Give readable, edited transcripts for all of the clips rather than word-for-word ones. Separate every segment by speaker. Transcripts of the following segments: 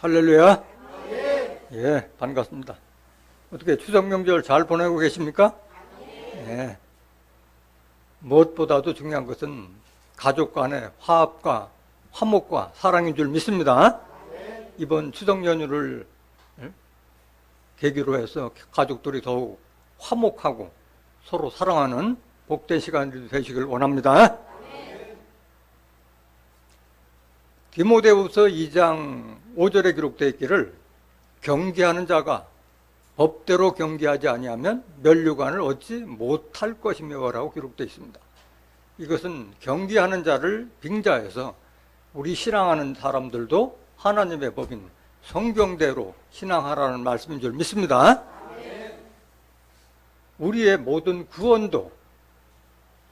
Speaker 1: 할렐루야. 예, 반갑습니다. 어떻게 추석 명절 잘 보내고 계십니까? 예. 무엇보다도 중요한 것은 가족 간의 화합과 화목과 사랑인 줄 믿습니다. 이번 추석 연휴를 계기로 해서 가족들이 더욱 화목하고 서로 사랑하는 복된 시간이 되시길 원합니다. 디모데후서 2장 5절에 기록되어 있기를 경계하는 자가 법대로 경계하지 아니하면 면류관을 얻지 못할 것이며라고 기록되어 있습니다. 이것은 경계하는 자를 빙자해서 우리 신앙하는 사람들도 하나님의 법인 성경대로 신앙하라는 말씀인 줄 믿습니다. 우리의 모든 구원도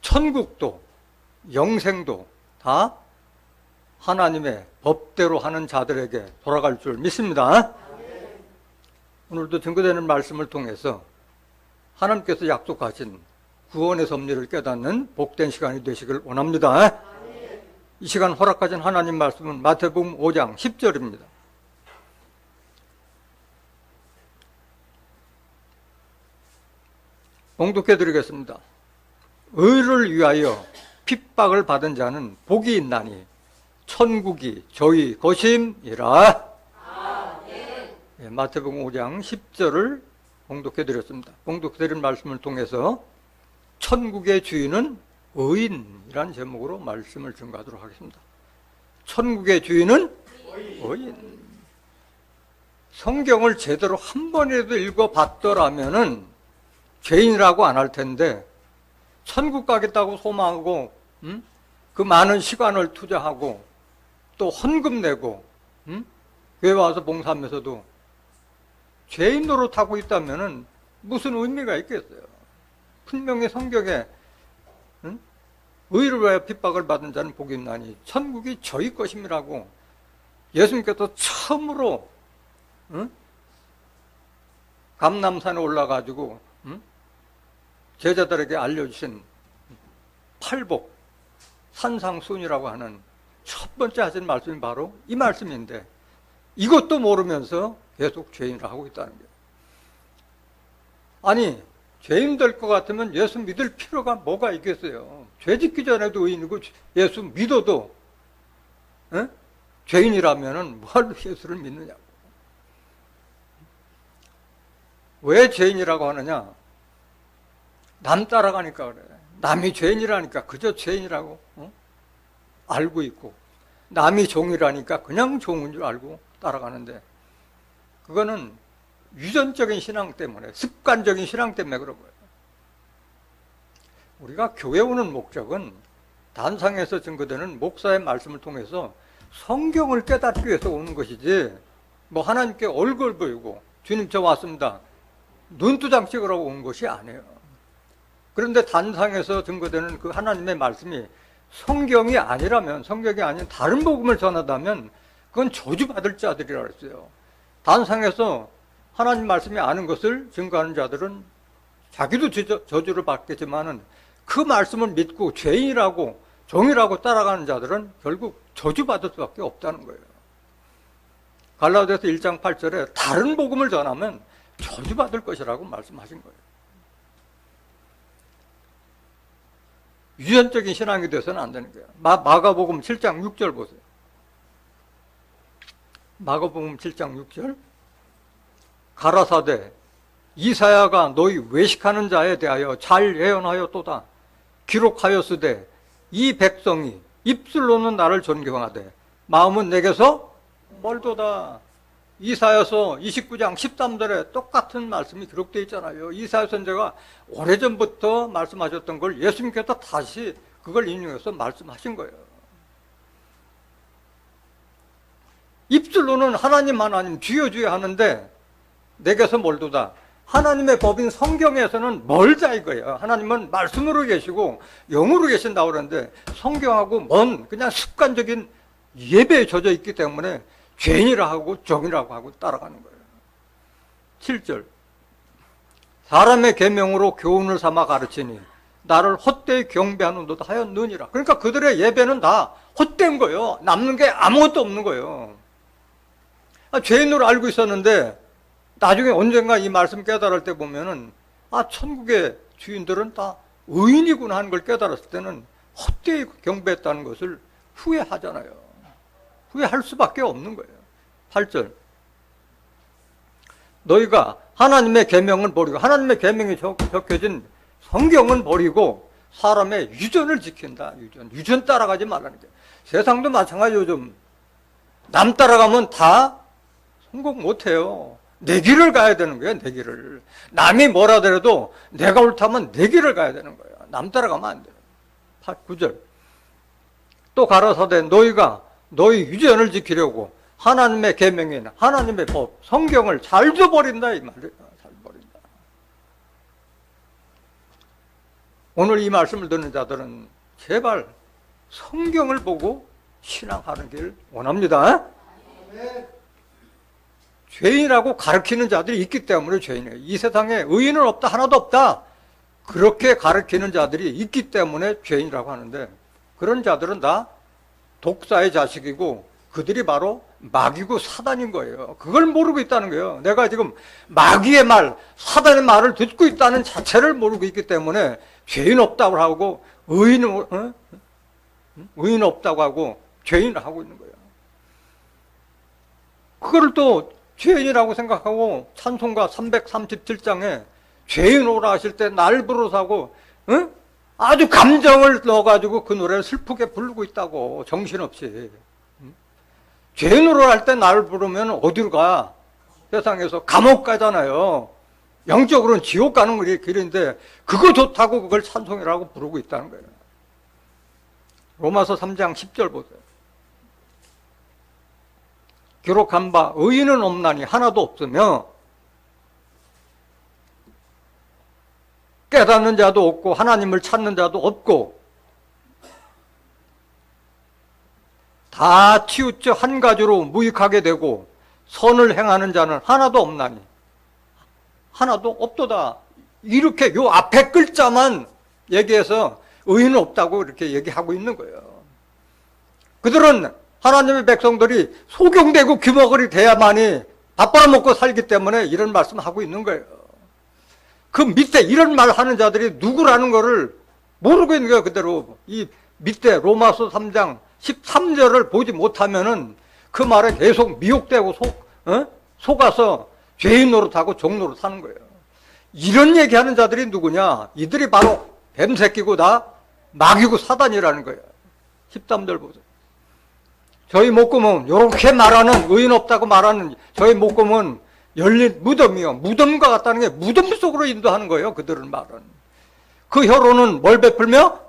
Speaker 1: 천국도 영생도 다 하나님의 법대로 하는 자들에게 돌아갈 줄 믿습니다. 오늘도 증거되는 말씀을 통해서 하나님께서 약속하신 구원의 섭리를 깨닫는 복된 시간이 되시길 원합니다. 이 시간 허락하신 하나님 말씀은 마태복음 5장 10절입니다. 봉독해 드리겠습니다. 의를 위하여 핍박을 받은 자는 복이 있나니 천국이 저희 것임이라. 예, 마태복음 5장 10절을 봉독해 드렸습니다. 봉독해 드린 말씀을 통해서 천국의 주인은 의인이라는 제목으로 말씀을 증거하도록 하겠습니다. 천국의 주인은 의인. 성경을 제대로 한 번이라도 읽어봤더라면은 죄인이라고 안 할 텐데 천국 가겠다고 소망하고 그 많은 시간을 투자하고 또 헌금 내고 교회 와서 봉사하면서도 죄인 노릇하고 있다면은 무슨 의미가 있겠어요? 분명히 성경에 의를 위하여 핍박을 받은 자는 복이 있나니 천국이 저희 것임이라고 예수님께서 처음으로 감람산에 올라가지고 제자들에게 알려주신 팔복 산상순이라고 하는 첫 번째 하신 말씀이 바로 이 말씀인데 이것도 모르면서 계속 죄인을 하고 있다는 거예요. 아니 죄인 될 것 같으면 예수 믿을 필요가 뭐가 있겠어요? 죄 짓기 전에도 의인이고 예수 믿어도 죄인이라면 뭐하러 예수를 믿느냐고. 왜 죄인이라고 하느냐? 남 따라가니까 그래. 남이 죄인이라니까 그저 죄인이라고 알고 있고 남이 종이라니까 그냥 종인 줄 알고 따라가는데 그거는 유전적인 신앙 때문에 습관적인 신앙 때문에 그런 거예요. 우리가 교회 오는 목적은 단상에서 증거되는 목사의 말씀을 통해서 성경을 깨닫기 위해서 오는 것이지 뭐 하나님께 얼굴 보이고 주님 저 왔습니다 눈두장 찍으라고 온 것이 아니에요. 그런데 단상에서 증거되는 그 하나님의 말씀이 성경이 아니라면 성경이 아닌 다른 복음을 전하다면 그건 저주받을 자들이라고 했어요. 단상에서 하나님 말씀이 아는 것을 증거하는 자들은 자기도 저주를 받겠지만은 그 말씀을 믿고 죄인이라고 종이라고 따라가는 자들은 결국 저주받을 수밖에 없다는 거예요. 갈라디아서 1장 8절에 다른 복음을 전하면 저주받을 것이라고 말씀하신 거예요. 유전적인 신앙이 돼서는 안 되는 거예요. 마가복음 7장 6절 보세요. 마가복음 7장 6절 가라사대 이사야가 너희 외식하는 자에 대하여 잘 예언하였도다. 기록하였으되 이 백성이 입술로는 나를 존경하되 마음은 내게서 멀도다. 이사야서 29장 13절에 똑같은 말씀이 기록되어 있잖아요. 이사야 선지자가 오래전부터 말씀하셨던 걸 예수님께서 다시 그걸 인용해서 말씀하신 거예요. 입술로는 하나님 주여 주여 하는데 내게서 멀도다. 하나님의 법인 성경에서는 멀다 이거예요. 하나님은 말씀으로 계시고 영으로 계신다고 그러는데 성경하고 먼 그냥 습관적인 예배에 젖어 있기 때문에 죄인이라 하고 종이라고 하고 따라가는 거예요. 7절 사람의 계명으로 교훈을 삼아 가르치니 나를 헛되이 경배하는도다 하였느니라. 그러니까 그들의 예배는 다 헛된 거예요. 남는 게 아무것도 없는 거예요. 죄인으로 알고 있었는데 나중에 언젠가 이 말씀 깨달을 때 보면은 천국의 주인들은 다 의인이구나 하는 걸 깨달았을 때는 헛되이 경배했다는 것을 후회하잖아요. 후회할 수밖에 없는 거예요. 8절. 너희가 하나님의 계명을 버리고, 하나님의 계명이 적혀진 성경은 버리고 사람의 유전을 지킨다. 유전 따라가지 말라는 거예요. 세상도 마찬가지. 요즘 남 따라가면 다 성공 못해요. 내 길을 가야 되는 거예요. 내 길을. 남이 뭐라 하더라도 내가 옳다면 내 길을 가야 되는 거예요. 남 따라가면 안 돼요. 9절. 또 가라사대 너희가 너희 유전을 지키려고 하나님의 계명인 하나님의 법 성경을 잘 줘버린다 이 말이에요. 잘 버린다. 오늘 이 말씀을 듣는 자들은 제발 성경을 보고 신앙하는 길 원합니다. 죄인이라고 가르치는 자들이 있기 때문에 죄인이에요. 이 세상에 의인은 없다, 하나도 없다. 그렇게 가르치는 자들이 있기 때문에 죄인이라고 하는데, 그런 자들은 다 독사의 자식이고 그들이 바로 마귀고 사단인 거예요. 그걸 모르고 있다는 거예요. 내가 지금 마귀의 말, 사단의 말을 듣고 있다는 자체를 모르고 있기 때문에 죄인 없다고 하고 의인 없다고 하고 죄인을 하고 있는 거예요. 그걸 또 죄인이라고 생각하고 찬송가 337장에 죄인 오라 하실 때 날 부르사 하고 아주 감정을 넣어가지고 그 노래를 슬프게 부르고 있다고. 정신없이. 죄인으로 할 때 날 부르면 어디로 가? 세상에서 감옥 가잖아요. 영적으로는 지옥 가는 길인데 그거 좋다고 그걸 찬송이라고 부르고 있다는 거예요. 로마서 3장 10절 보세요. 기록한 바 의인은 없나니 하나도 없으며 깨닫는 자도 없고 하나님을 찾는 자도 없고 다 치우쳐 한 가지로 무익하게 되고 선을 행하는 자는 하나도 없나니 하나도 없도다. 이렇게 요 앞에 글자만 얘기해서 의인은 없다고 이렇게 얘기하고 있는 거예요. 그들은 하나님의 백성들이 소경되고 귀머거리 돼야만이 밥 벌어먹고 살기 때문에 이런 말씀하고 있는 거예요. 그 밑에 이런 말 하는 자들이 누구라는 거를 모르고 있는 거예요. 그대로 이 밑에 로마서 3장 13절을 보지 못하면은 그 말에 계속 미혹되고 속아서 죄인 노릇하고 종 노릇하는 거예요. 이런 얘기하는 자들이 누구냐? 이들이 바로 뱀새끼고 다 마귀고 사단이라는 거예요. 13절 보세요. 저희 목금은 이렇게 말하는 의인 없다고 말하는 저희 목금은 열린 무덤이요. 무덤과 같다는 게 무덤 속으로 인도하는 거예요. 그들은 말은. 그 혀로는 뭘 베풀며?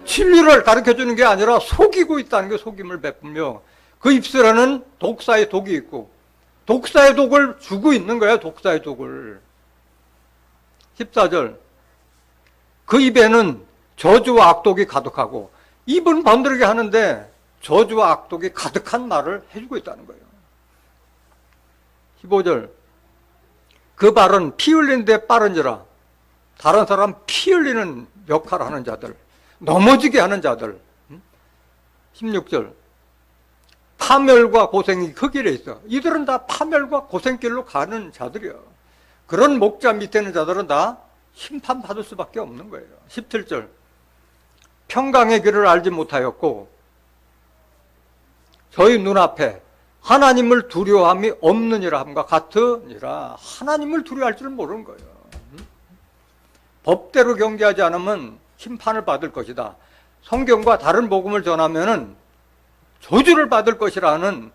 Speaker 1: 진리를 가르쳐주는 게 아니라 속이고 있다는 게 속임을 베풀며 그 입술에는 독사의 독이 있고 독사의 독을 주고 있는 거예요. 독사의 독을. 14절. 그 입에는 저주와 악독이 가득하고 입은 번들게 하는데 저주와 악독이 가득한 말을 해주고 있다는 거예요. 15절. 그 발은 피 흘리는 데 빠른지라. 다른 사람 피 흘리는 역할을 하는 자들, 넘어지게 하는 자들. 16절. 파멸과 고생이 그 길에 있어. 이들은 다 파멸과 고생길로 가는 자들이요. 그런 목자 밑에 있는 자들은 다 심판받을 수밖에 없는 거예요. 17절. 평강의 길을 알지 못하였고 저희 눈앞에 하나님을 두려워함이 없느니라 함과 같으니라. 하나님을 두려워할 줄 모르는 거예요. 법대로 경계하지 않으면 심판을 받을 것이다. 성경과 다른 복음을 전하면은 저주를 받을 것이라는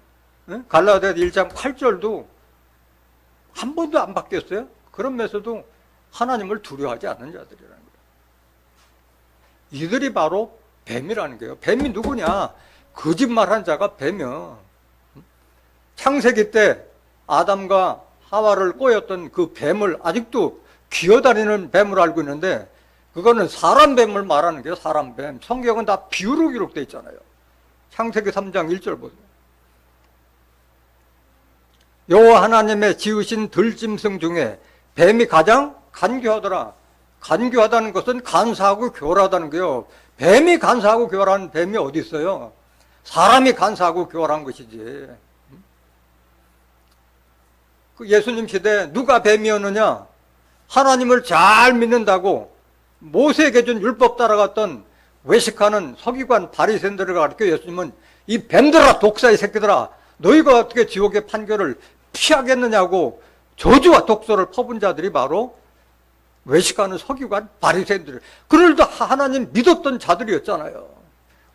Speaker 1: 갈라디아 1장 8절도 한 번도 안 바뀌었어요. 그러면서도 하나님을 두려워하지 않는 자들이라는 거예요. 이들이 바로 뱀이라는 거예요. 뱀이 누구냐? 거짓말한 자가 뱀이요. 창세기 때 아담과 하와를 꼬였던 그 뱀을 아직도 기어다니는 뱀을 알고 있는데 그거는 사람 뱀을 말하는 거예요. 사람 뱀. 성경은 다 비유로 기록되어 있잖아요. 창세기 3장 1절 보세요. 여호와 하나님의 지으신 들짐승 중에 뱀이 가장 간교하더라. 간교하다는 것은 간사하고 교활하다는 거예요. 뱀이 간사하고 교활한 뱀이 어디 있어요? 사람이 간사하고 교활한 것이지. 그 예수님 시대에 누가 뱀이었느냐? 하나님을 잘 믿는다고 모세에게 준 율법 따라갔던 외식하는 서기관 바리새인들을 가르쳐 예수님은 이 뱀들아, 독사의 새끼들아, 너희가 어떻게 지옥의 판결을 피하겠느냐고 저주와 독소를 퍼본 자들이 바로 외식하는 서기관 바리새인들. 그들도 하나님 믿었던 자들이었잖아요.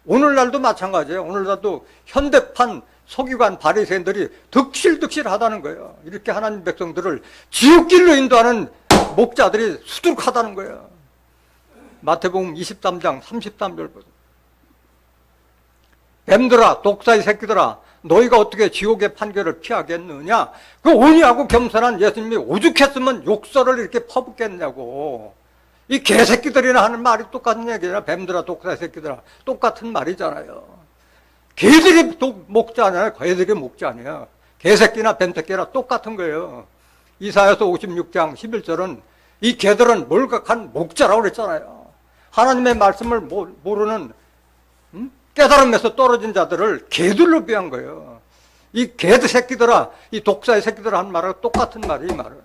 Speaker 1: 오늘날도 마찬가지예요. 오늘날도 현대판 서기관 바리새인들이 득실득실하다는 거예요. 이렇게 하나님 백성들을 지옥길로 인도하는 목자들이 수두룩하다는 거예요. 마태복음 23장 33절 보세요. 뱀들아, 독사의 새끼들아, 너희가 어떻게 지옥의 판결을 피하겠느냐? 그 온유하고 겸손한 예수님이 오죽했으면 욕설을 이렇게 퍼붓겠냐고. 이 개새끼들이나 하는 말이 똑같은 얘기잖아. 뱀들아, 독사의 새끼들아. 똑같은 말이잖아요. 개들이 목자잖아요. 개들이 목자 아니에요. 개새끼나 뱀새끼나 똑같은 거예요. 이사야서 56장 11절은 이 개들은 몰각한 목자라고 그랬잖아요. 하나님의 말씀을 모르는 깨달음에서 떨어진 자들을 개들로 비한 거예요. 이 개들 새끼들아, 이 독사의 새끼들아 하는 말하고 똑같은 말이에요, 이 말은.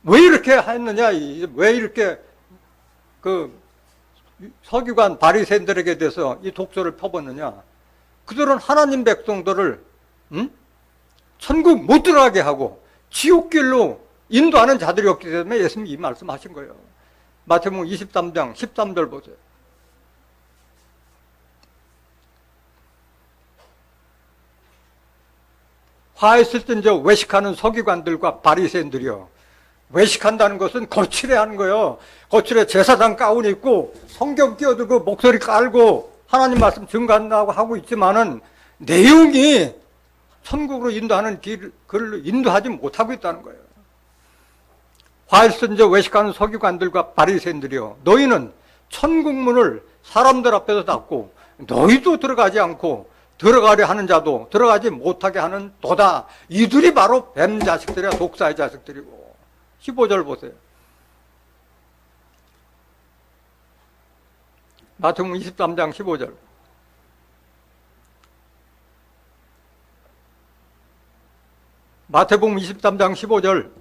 Speaker 1: 왜 이렇게 했느냐, 왜 이렇게 그 서기관 바리새인들에게 대해서 이 독소를 퍼붓느냐. 그들은 하나님 백성들을 천국 못 들어가게 하고 지옥길로 인도하는 자들이었기 때문에 예수님이 이 말씀하신 거예요. 마태복음 23장 13절 보세요. 화했을 때 이제 외식하는 서기관들과 바리새인들이요. 외식한다는 것은 거칠해 하는 거예요. 거칠해 제사장 가운 입고 성경 끼어들고 목소리 깔고 하나님 말씀 증거한다고 하고 있지만은 내용이 천국으로 인도하는 길을 인도하지 못하고 있다는 거예요. 화했을 때 외식하는 서기관들과 바리새인들이요. 너희는 천국문을 사람들 앞에서 닫고 너희도 들어가지 않고 들어가려 하는 자도 들어가지 못하게 하는 도다. 이들이 바로 뱀 자식들이야. 독사의 자식들이고. 15절 보세요. 마태복음 23장 15절. 마태복음 23장 15절.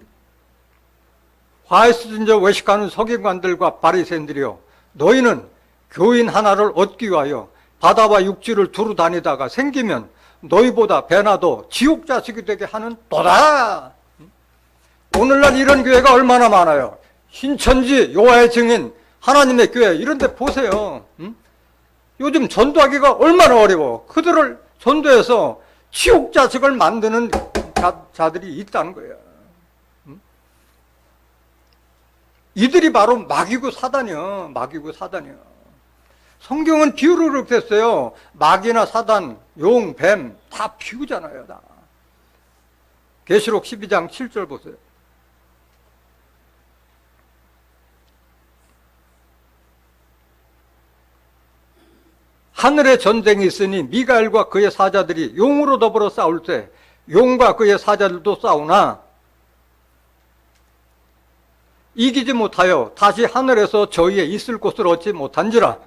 Speaker 1: 화에서 진저 외식하는 서기관들과 바리새인들이여, 너희는 교인 하나를 얻기 위하여 바다와 육지를 두루 다니다가 생기면 너희보다 배나도 지옥 자식이 되게 하는 도다. 오늘날 이런 교회가 얼마나 많아요. 신천지, 요하의 증인, 하나님의 교회 이런 데 보세요. 요즘 전도하기가 얼마나 어려워. 그들을 전도해서 지옥 자식을 만드는 자들이 있다는 거예요. 이들이 바로 마귀고 사단이요. 마귀고 사단이요. 성경은 비유를 그렇게 했어요. 마귀나 사단, 용, 뱀 다 비유잖아요. 다. 계시록 12장 7절 보세요. 하늘에 전쟁이 있으니 미가엘과 그의 사자들이 용으로 더불어 싸울 때 용과 그의 사자들도 싸우나 이기지 못하여 다시 하늘에서 저희의 있을 곳을 얻지 못한지라.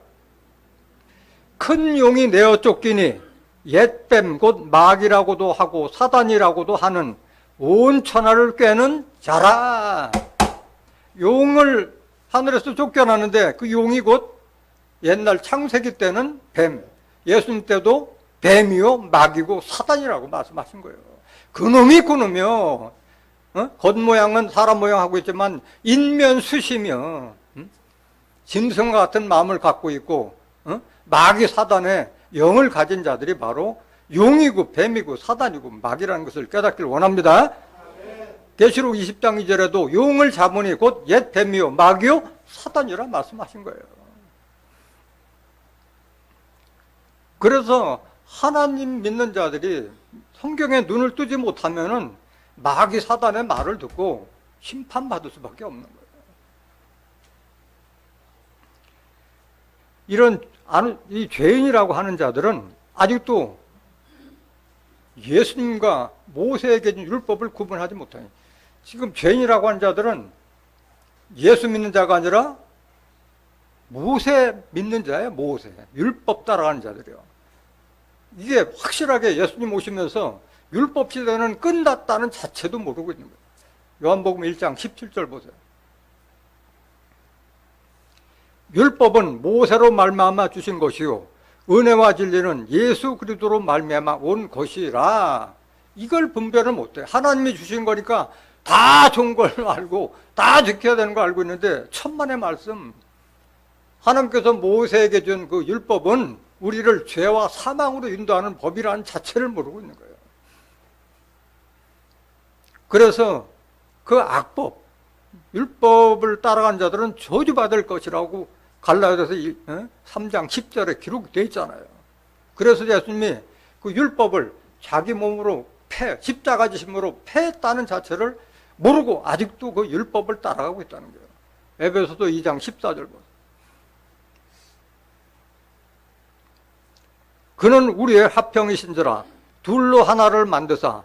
Speaker 1: 큰 용이 내어 쫓기니 옛뱀 곧 마귀라고도 하고 사단이라고도 하는 온 천하를 꿰는 자라. 용을 하늘에서 쫓겨나는데 그 용이 곧 옛날 창세기 때는 뱀, 예수님 때도 뱀이요 마귀고 사단이라고 말씀하신 거예요. 그놈이 그놈이요. 겉모양은 사람 모양하고 있지만 인면수시며 짐승과 같은 마음을 갖고 있고 마귀 사단의 영을 가진 자들이 바로 용이고 뱀이고 사단이고 마귀라는 것을 깨닫기를 원합니다. 계시록 20장 2절에도 용을 잡으니 곧 옛 뱀이요 마귀요 사단이라 말씀하신 거예요. 그래서 하나님 믿는 자들이 성경에 눈을 뜨지 못하면은 마귀 사단의 말을 듣고 심판받을 수밖에 없는 거예요. 이런 이 죄인이라고 하는 자들은 아직도 예수님과 모세에게 준 율법을 구분하지 못하니, 지금 죄인이라고 하는 자들은 예수 믿는 자가 아니라 모세 믿는 자예요. 모세 율법 따라가는 자들이요. 이게 확실하게 예수님 오시면서 율법 시대는 끝났다는 자체도 모르고 있는 거예요. 요한복음 1장 17절 보세요. 율법은 모세로 말미암아 주신 것이요 은혜와 진리는 예수 그리스도로 말미암아 온 것이라. 이걸 분별을 못해. 하나님이 주신 거니까 다 좋은 걸 알고 다 지켜야 되는 걸 알고 있는데, 천만의 말씀, 하나님께서 모세에게 준 그 율법은 우리를 죄와 사망으로 인도하는 법이라는 자체를 모르고 있는 거예요. 그래서 그 악법, 율법을 따라간 자들은 저주받을 것이라고 갈라디아서 3장 10절에 기록되어 있잖아요. 그래서 예수님이 그 율법을 자기 몸으로 십자가 지심으로 패했다는 자체를 모르고 아직도 그 율법을 따라가고 있다는 거예요. 에베소서 2장 14절 보세요. 그는 우리의 화평이신지라 둘로 하나를 만드사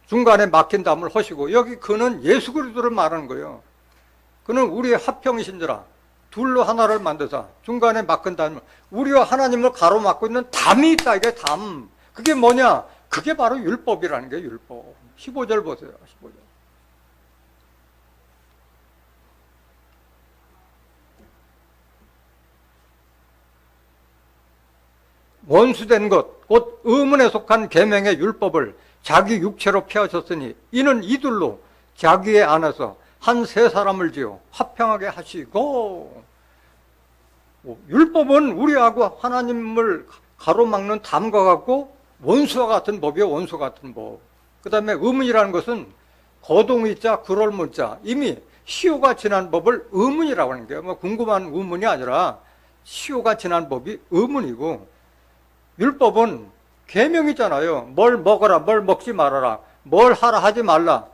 Speaker 1: 중간에 막힌 담을 허시고, 여기 그는 예수 그리스도를 말하는 거예요. 그는 우리의 화평이신지라 둘로 하나를 만드사 중간에 막힌 담을, 우리와 하나님을 가로막고 있는 담이 있다. 이게 담. 그게 뭐냐? 그게 바로 율법이라는 게 율법. 15절 보세요. 15절. 원수된 것, 곧 의문에 속한 계명의 율법을 자기 육체로 폐하셨으니 이는 이들로 자기의 안에서 한 세 사람을 지어 화평하게 하시고. 율법은 우리하고 하나님을 가로막는 담과 같고 원수와 같은 법이요, 원수와 같은 법. 그 다음에 의문이라는 것은 거동의자, 그럴문자, 이미 시효가 지난 법을 의문이라고 하는 거예요. 뭐 궁금한 의문이 아니라 시효가 지난 법이 의문이고, 율법은 계명이잖아요. 뭘 먹어라, 뭘 먹지 말아라, 뭘 하라, 하지 말라.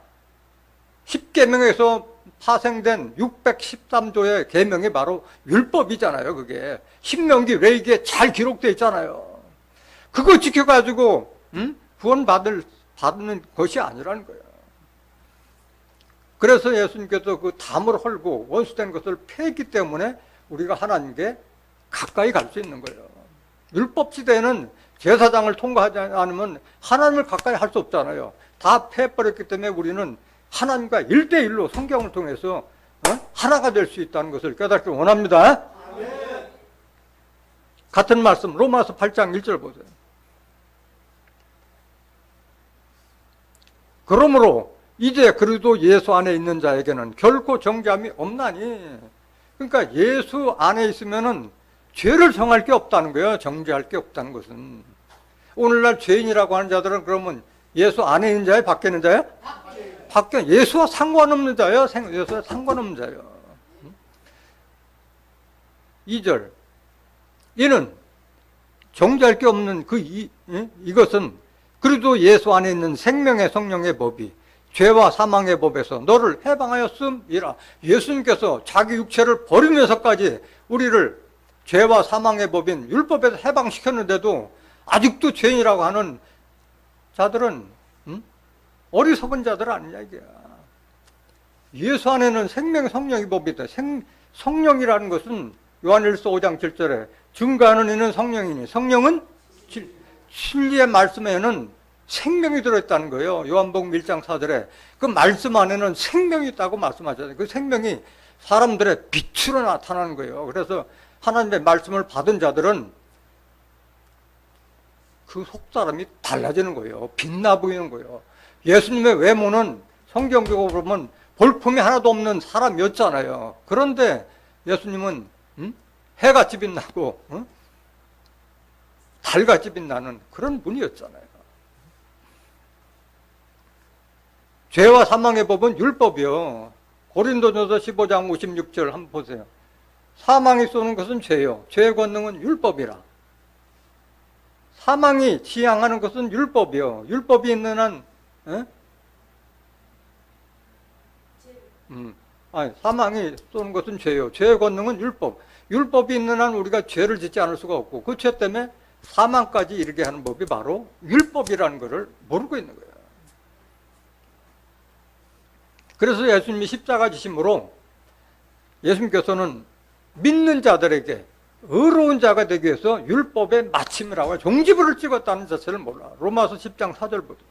Speaker 1: 10계명에서 파생된 613조의 계명이 바로 율법이잖아요. 그게 신명기 레위기에 잘 기록되어 있잖아요. 그거 지켜가지고 구원받는 것이 아니라는 거예요. 그래서 예수님께서 그 담을 헐고 원수된 것을 패했기 때문에 우리가 하나님께 가까이 갈 수 있는 거예요. 율법 시대에는 제사장을 통과하지 않으면 하나님을 가까이 할 수 없잖아요. 다 패해버렸기 때문에 우리는 하나님과 1대1로 성경을 통해서 하나가 될 수 있다는 것을 깨닫기 원합니다. 아멘. 같은 말씀 로마서 8장 1절 보세요. 그러므로 이제 그리스도 예수 안에 있는 자에게는 결코 정죄함이 없나니. 그러니까 예수 안에 있으면은 죄를 정할 게 없다는 거예요. 정죄할 게 없다는 것은. 오늘날 죄인이라고 하는 자들은 그러면 예수 안에 있는 자예요? 밖에 있는 자예요? 밖에. 예수와 상관없는 자예요? 예수와 상관없는 자예요. 2절. 이는 정죄할 게 없는 이것은 그리도 예수 안에 있는 생명의 성령의 법이 죄와 사망의 법에서 너를 해방하였음이라. 예수님께서 자기 육체를 버리면서까지 우리를 죄와 사망의 법인 율법에서 해방시켰는데도 아직도 죄인이라고 하는 자들은 어리석은 자들 아니냐 이게. 예수 안에는 생명의 성령의 법이 있다. 성령이라는 것은 요한일서 5장 7절에 증거하는 이는 성령이니 성령은 진리의 말씀에는 생명이 들어있다는 거예요. 요한복음 1장 4절에 그 말씀 안에는 생명이 있다고 말씀하셨어요. 그 생명이 사람들의 빛으로 나타나는 거예요. 그래서 하나님의 말씀을 받은 자들은 그 속사람이 달라지는 거예요. 빛나 보이는 거예요. 예수님의 외모는 성경적으로 보면 볼품이 하나도 없는 사람이었잖아요. 그런데 예수님은 해같이 빛나고 달같이 빛나는 그런 분이었잖아요. 죄와 사망의 법은 율법이요. 고린도전서 15장 56절 한번 보세요. 사망이 쏘는 것은 죄요. 죄의 권능은 율법이라. 사망이 지향하는 것은 율법이요. 율법이 있는 한, 사망이 쏘는 것은 죄요. 죄의 권능은 율법. 율법이 있는 한 우리가 죄를 짓지 않을 수가 없고 그 죄 때문에 사망까지 이르게 하는 법이 바로 율법이라는 것을 모르고 있는 거예요. 그래서 예수님이 십자가 지심으로 예수님께서는 믿는 자들에게 의로운 자가 되기 위해서 율법의 마침이라고 종지부를 찍었다는 자체를 몰라. 로마서 10장 4절 보세요.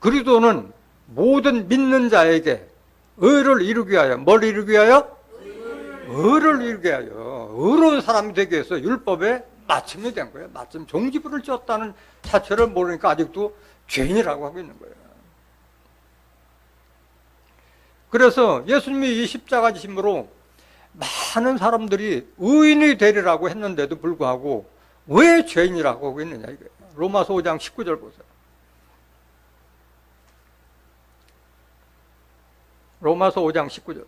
Speaker 1: 그리스도는 모든 믿는 자에게 의를 이루기 위하여, 뭘 이루기 위하여? 의를 이루기 위하여, 의로운 사람이 되기 위해서 율법에 마침이 된 거예요. 마침 종지부를 쳤다는 자체를 모르니까 아직도 죄인이라고 하고 있는 거예요. 그래서 예수님이 이 십자가 지심으로 많은 사람들이 의인이 되리라고 했는데도 불구하고 왜 죄인이라고 하고 있느냐 이거예요. 로마서 5장 19절 보세요. 로마서 5장 19절.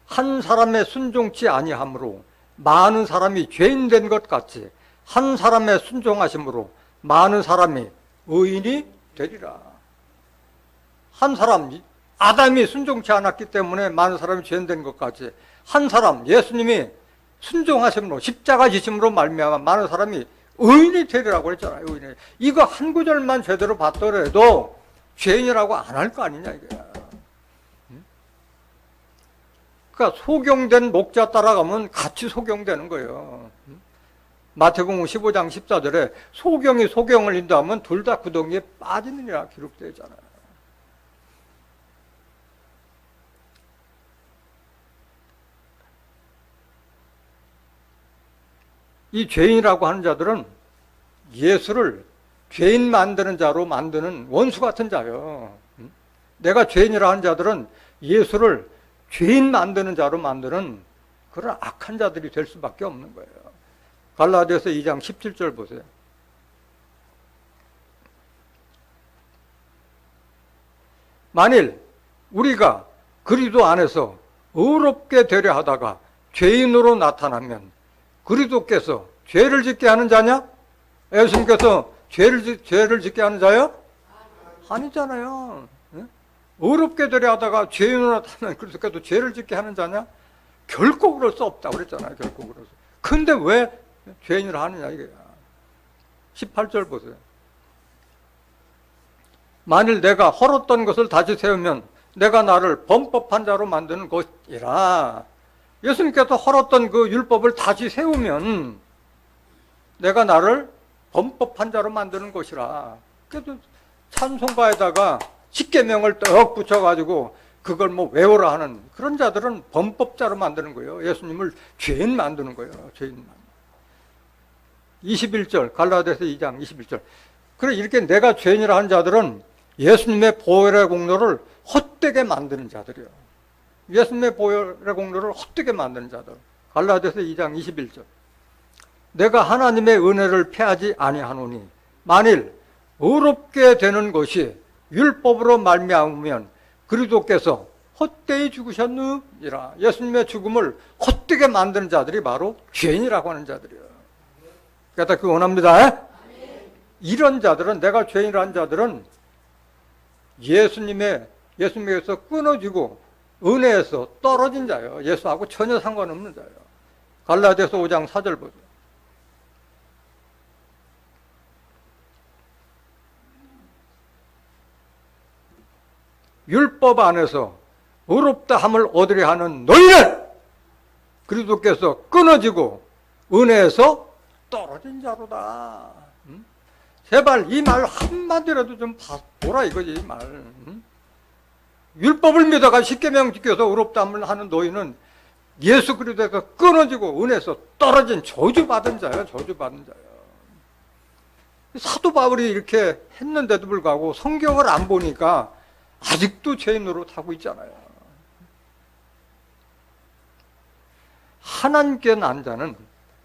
Speaker 1: 한 사람의 순종치 아니함으로 많은 사람이 죄인 된 것 같이 한 사람의 순종하심으로 많은 사람이 의인이 되리라. 한 사람, 아담이 순종치 않았기 때문에 많은 사람이 죄인 된 것 같이 한 사람, 예수님이 순종하심으로 십자가 지심으로 말미암아 많은 사람이 의인이 되리라고 했잖아요. 의인이. 이거 한 구절만 제대로 봤더라도 죄인이라고 안 할 거 아니냐 이거야. 그러니까 소경된 목자 따라가면 같이 소경되는 거예요. 마태복음 15장 14절에 소경이 소경을 인도하면 둘 다 구덩이에 빠지느니라 기록되어 있잖아요. 이 죄인이라고 하는 자들은 예수를 죄인 만드는 자로 만드는 원수 같은 자예요. 내가 죄인이라 하는 자들은 예수를 죄인 만드는 자로 만드는 그런 악한 자들이 될 수밖에 없는 거예요. 갈라디아서 2장 17절 보세요. 만일 우리가 그리스도 안에서 의롭게 되려 하다가 죄인으로 나타나면 그리스도께서 죄를 짓게 하는 자냐? 예수님께서 죄를 짓게 하는 자요? 아니잖아요. 의롭게 되려 하다가 죄인으로 나타나면 그리스도께서 죄를 짓게 하는 자냐? 결코 그럴 수 없다고 그랬잖아요. 결코 그럴 수. 근데 왜 죄인이라 하느냐 이거야. 18절 보세요. 만일 내가 헐었던 것을 다시 세우면 내가 나를 범법한 자로 만드는 것이라. 예수님께서 헐었던 그 율법을 다시 세우면 내가 나를 범법한 자로 만드는 것이라. 그래도 찬송가에다가 십계명을 떡 붙여가지고 그걸 뭐 외우라 하는 그런 자들은 범법자로 만드는 거예요. 예수님을 죄인 만드는 거예요. 죄인. 21절 갈라디아서 2장 21절. 그래 이렇게 내가 죄인이라 하는 자들은 예수님의 보혈의 공로를 헛되게 만드는 자들이에요. 예수님의 보혈의 공로를 헛되게 만드는 자들. 갈라디아서 2장 21절. 내가 하나님의 은혜를 패하지 아니하노니 만일 의롭게 되는 것이 율법으로 말미암으면 그리스도께서 헛되이 죽으셨느니라. 예수님의 죽음을 헛되게 만드는 자들이 바로 죄인이라고 하는 자들이에요. 그러니까 그 원합니다. 이런 자들은 내가 죄인이라는 자들은 예수님에게서 끊어지고 은혜에서 떨어진 자예요. 예수하고 전혀 상관없는 자예요. 갈라디아서 5장 4절 보세요. 율법 안에서 의롭다 함을 얻으려 하는 너희는 그리스도께서 끊어지고 은혜에서 떨어진 자로다. 제발 이 말 한마디라도 좀 보라 이거지 이 말. 율법을 믿어가 십계명 지켜서 의롭다 함을 하는 너희는 예수 그리스도에서 끊어지고 은혜에서 떨어진 저주받은 자예요. 저주받은 자예요. 사도 바울이 이렇게 했는데도 불구하고 성경을 안 보니까 아직도 죄인 노릇하고 있잖아요. 하나님께 난 자는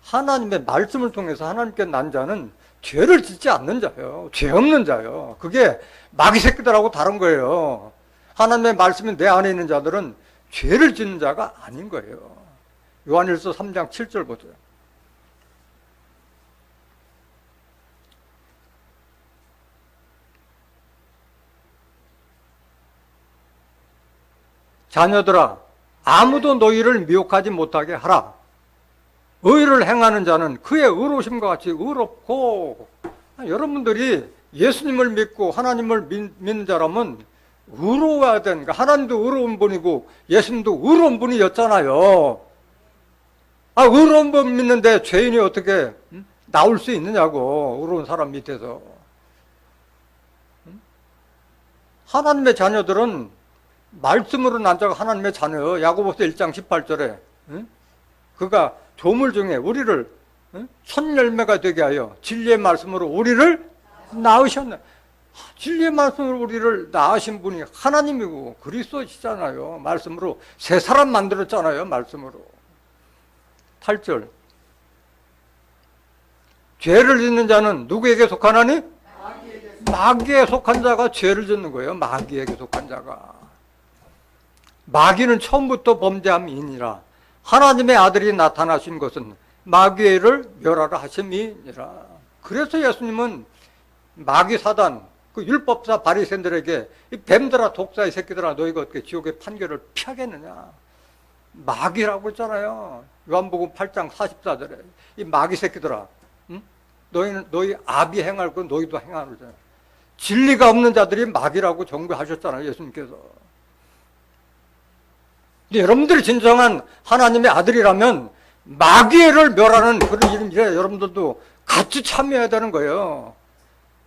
Speaker 1: 하나님의 말씀을 통해서 하나님께 난 자는 죄를 짓지 않는 자예요. 죄 없는 자예요. 그게 마귀 새끼들하고 다른 거예요. 하나님의 말씀이 내 안에 있는 자들은 죄를 짓는 자가 아닌 거예요. 요한일서 3장 7절 보세요. 자녀들아 아무도 너희를 미혹하지 못하게 하라. 의를 행하는 자는 그의 의로우심과 같이 의롭고. 여러분들이 예수님을 믿고 하나님을 믿는 자라면 의로워야 되니까. 하나님도 의로운 분이고 예수님도 의로운 분이었잖아요. 의로운 분 믿는데 죄인이 어떻게 나올 수 있느냐고. 의로운 사람 밑에서. 하나님의 자녀들은 말씀으로 난 자가 하나님의 자녀. 야고보서 1장 18절에 그가 조물 중에 우리를 첫 열매가 되게 하여 진리의 말씀으로 우리를 낳으셨네. 진리의 말씀으로 우리를 낳으신 분이 하나님이고 그리스도시잖아요. 말씀으로 새 사람 만들었잖아요. 말씀으로. 8절. 죄를 짓는 자는 누구에게 속하나니? 마귀에 속한 자가 죄를 짓는 거예요. 마귀에게 속한 자가. 마귀는 처음부터 범죄함이니라. 하나님의 아들이 나타나신 것은 마귀를 멸하라 하심이니라. 그래서 예수님은 마귀 사단, 그 율법사 바리새인들에게 이 뱀들아 독사의 새끼들아 너희가 어떻게 지옥의 판결을 피하겠느냐. 마귀라고 했잖아요. 요한복음 8장 44절에 이 마귀 새끼들아, 너희는 너희 아비 행할 거 너희도 행하느냐. 진리가 없는 자들이 마귀라고 정죄하셨잖아요. 예수님께서. 근데 여러분들이 진정한 하나님의 아들이라면 마귀를 멸하는 그런 일에 여러분들도 같이 참여해야 되는 거예요.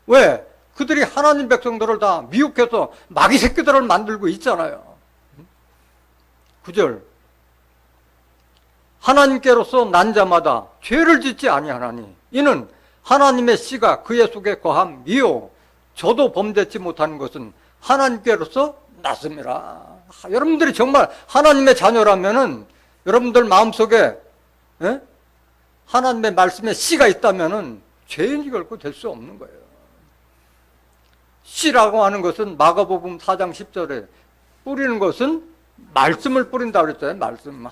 Speaker 1: 왜? 그들이 하나님 백성들을 다 미혹해서 마귀 새끼들을 만들고 있잖아요. 9절. 하나님께로서 난 자마다 죄를 짓지 아니하나니 이는 하나님의 씨가 그의 속에 거함이요 저도 범죄치 못하는 것은 하나님께로서 났음이라. 여러분들이 정말 하나님의 자녀라면은 여러분들 마음속에 하나님의 말씀에 씨가 있다면은 죄인이 결코 될 수 없는 거예요. 씨라고 하는 것은 마가복음 4장 10절에 뿌리는 것은 말씀을 뿌린다고 그랬잖아요. 말씀.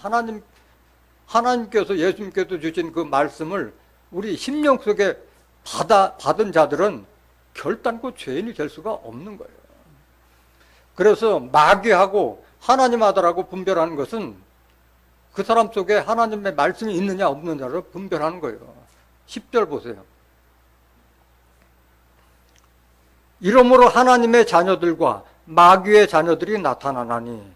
Speaker 1: 하나님께서 예수님께서 주신 그 말씀을 우리 심령 속에 받은 자들은 결단코 죄인이 될 수가 없는 거예요. 그래서 마귀하고 하나님 아들하고 분별하는 것은 그 사람 속에 하나님의 말씀이 있느냐 없느냐를 분별하는 거예요. 10절 보세요. 이러므로 하나님의 자녀들과 마귀의 자녀들이 나타나나니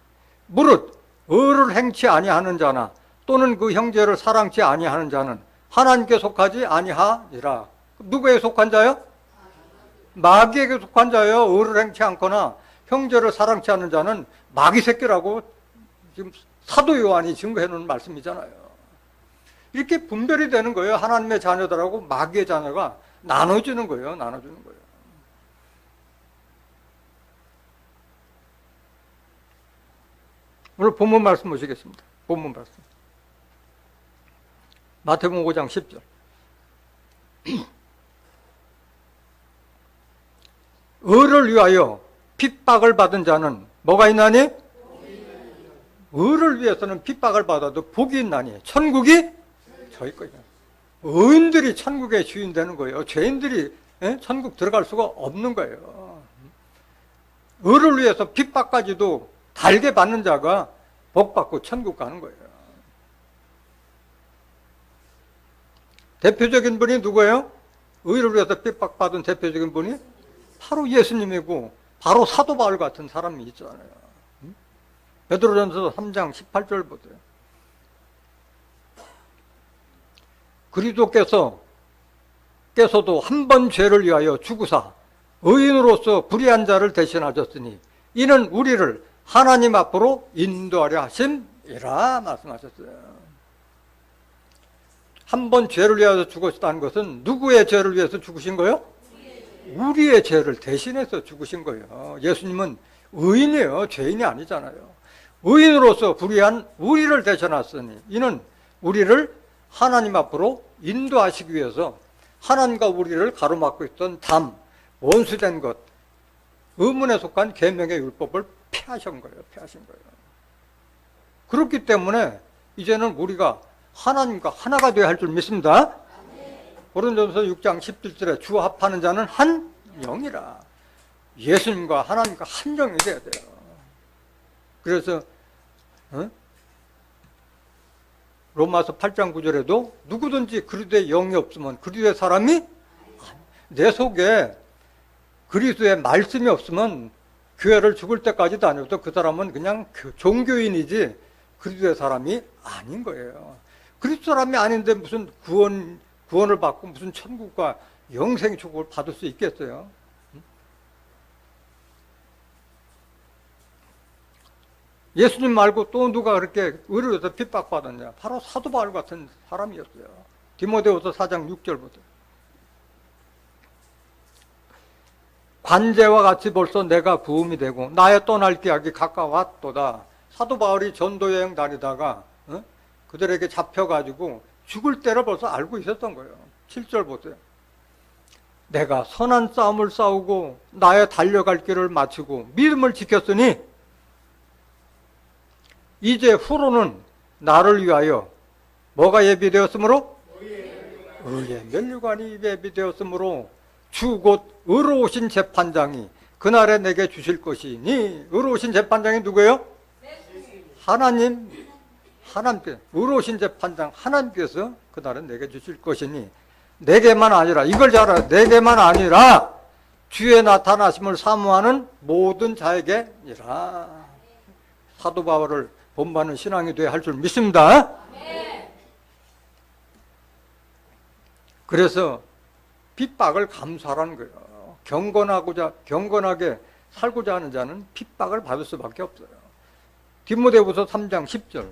Speaker 1: 무릇 의를 행치 아니하는 자나 또는 그 형제를 사랑치 아니하는 자는 하나님께 속하지 아니하니라. 누구에게 속한 자요? 마귀에게 속한 자요. 의를 행치 않거나 형제를 사랑치 않는 자는 마귀 새끼라고 지금 사도 요한이 증거해 놓은 말씀이잖아요. 이렇게 분별이 되는 거예요. 하나님의 자녀들하고 마귀의 자녀가 나눠지는 거예요. 나눠주는 거예요. 오늘 본문 말씀 보시겠습니다. 본문 말씀. 마태복음 5장 10절. 의를 위하여 핍박을 받은 자는 뭐가 있나니? 의를 위해서는 핍박을 받아도 복이 있나니 천국이 저희 거예요. 의인들이 천국의 주인 되는 거예요. 죄인들이 천국 들어갈 수가 없는 거예요. 의를 위해서 핍박까지도 달게 받는 자가 복 받고 천국 가는 거예요. 대표적인 분이 누구예요? 의를 위해서 핍박받은 대표적인 분이 바로 예수님이고 바로 사도 바울 같은 사람이 있잖아요. 베드로전서 3장 18절 보세요. 그리스도께서도 한 번 죄를 위하여 죽으사 의인으로서 불의한 자를 대신하셨으니 이는 우리를 하나님 앞으로 인도하려 하심이라 말씀하셨어요. 한 번 죄를 위하여 죽으셨다는 것은 누구의 죄를 위해서 죽으신 거예요? 우리의 죄를 대신해서 죽으신 거예요. 예수님은 의인이에요. 죄인이 아니잖아요. 의인으로서 불의한 우리를 대신하셨으니 이는 우리를 하나님 앞으로 인도하시기 위해서 하나님과 우리를 가로막고 있던 담, 원수된 것, 의문에 속한 계명의 율법을 폐하신 거예요. 폐하신 거예요. 그렇기 때문에 이제는 우리가 하나님과 하나가 되어야 할 줄 믿습니다. 고린도전서 6장 17절에 주 합하는 자는 한 영이라. 예수님과 하나님과 한 영이 되어야 돼요. 그래서 로마서 8장 9절에도 누구든지 그리스도의 영이 없으면 그리스도의 사람이 내 속에 그리스도의 말씀이 없으면 교회를 죽을 때까지 다녀도 그 사람은 그냥 종교인이지 그리스도의 사람이 아닌 거예요. 그리스도 사람이 아닌데 무슨 구원을 받고 무슨 천국과 영생 축복을 받을 수 있겠어요? 예수님 말고 또 누가 그렇게 의료에서 핍박받았냐? 바로 사도 바울 같은 사람이었어요. 디모데후서 4장 6절부터. 관제와 같이 벌써 내가 구음이 되고 나의 떠날 기약이 가까웠도다. 사도 바울이 전도여행 다니다가 그들에게 잡혀가지고 죽을 때를 벌써 알고 있었던 거예요. 7절 보세요. 내가 선한 싸움을 싸우고 나의 달려갈 길을 마치고 믿음을 지켰으니 이제 후로는 나를 위하여 뭐가 예비되었으므로? 의의 면류관이 예비되었으므로 주 곧 의로우신 재판장이 그날에 내게 주실 것이니. 의로우신 재판장이 누구예요? 하나님께 의로우신 재판장 하나님께서 그날에 내게 주실 것이니 내게만 아니라, 이걸 잘 알아요. 내게만 아니라 주의 나타나심을 사모하는 모든 자에게니라. 사도 바울을 본받는 신앙이 돼야 할 줄 믿습니다. 그래서 핍박을 감수하라는 거예요. 경건하게 살고자 하는 자는 핍박을 받을 수밖에 없어요. 디모데후서 3장 10절.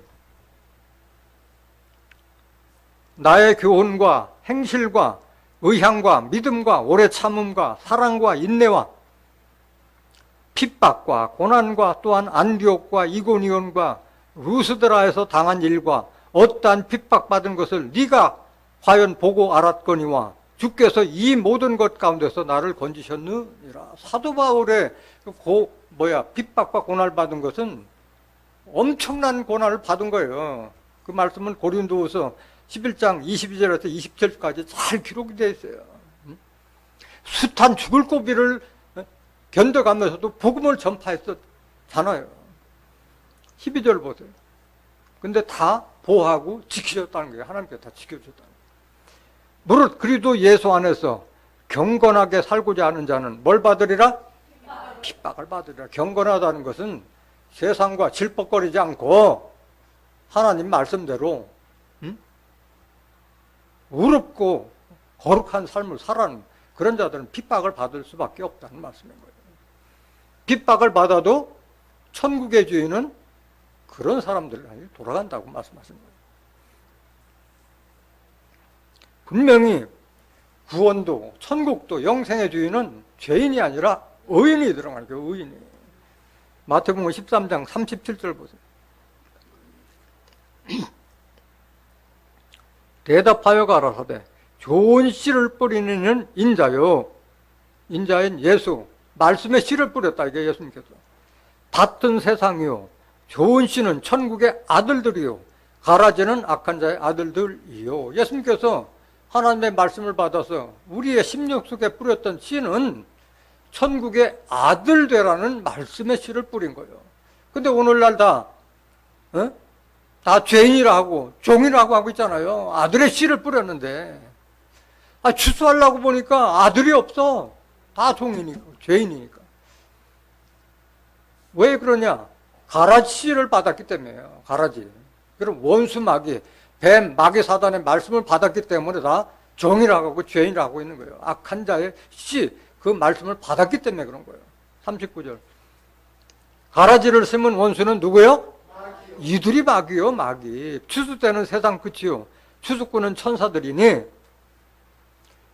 Speaker 1: 나의 교훈과 행실과 의향과 믿음과 오래 참음과 사랑과 인내와 핍박과 고난과 또한 안디옥과 이고니온과 루스드라에서 당한 일과 어떠한 핍박받은 것을 네가 과연 보고 알았거니와 주께서 이 모든 것 가운데서 나를 건지셨느니라. 사도 바울의 핍박과 고난을 받은 것은 엄청난 고난을 받은 거예요. 그 말씀은 고린도후서 11장 22절에서 27절까지 잘 기록이 되어 있어요. 숱한 죽을 고비를 견뎌가면서도 복음을 전파했었잖아요. 12절 보세요. 근데 다 보호하고 지키셨다는 거예요. 하나님께서 다 지켜줬다는 거예요. 무릇 그리도 예수 안에서 경건하게 살고자 하는 자는 뭘 받으리라? 핍박을 받으리라. 경건하다는 것은 세상과 질퍽거리지 않고 하나님 말씀대로 의롭고 거룩한 삶을 살아가는 그런 자들은 핍박을 받을 수밖에 없다는 말씀인 거예요. 핍박을 받아도 천국의 주인은 그런 사람들을 돌아간다고 말씀하신 거예요. 분명히 구원도 천국도 영생의 주인은 죄인이 아니라 의인이 들어가는 거예요. 의인이. 마태복음 13장 37절 보세요. 대답하여 가라사대 좋은 씨를 뿌리는 인자요, 인자인 예수, 말씀의 씨를 뿌렸다. 이게 예수님께서. 밭은 세상이요, 좋은 씨는 천국의 아들들이요, 가라지는 악한 자의 아들들이요. 예수님께서 하나님의 말씀을 받아서 우리의 심령 속에 뿌렸던 씨는 천국의 아들 되라는 말씀의 씨를 뿌린 거예요. 근데 오늘날 다 죄인이라 하고 종이라고 하고 있잖아요. 아들의 씨를 뿌렸는데 추수하려고 보니까 아들이 없어. 다 종이니까, 죄인이니까. 왜 그러냐? 가라지 씨를 받았기 때문에요. 가라지. 그럼 원수 마귀, 뱀, 마귀 사단의 말씀을 받았기 때문에 다 종이라고 하고 죄인이라고 하고 있는 거예요. 악한 자의 씨, 그 말씀을 받았기 때문에 그런 거예요. 39절. 가라지를 심은 원수는 누구예요? 이들이 마귀요, 마귀. 추수 때는 세상 끝이요, 추수꾼은 천사들이니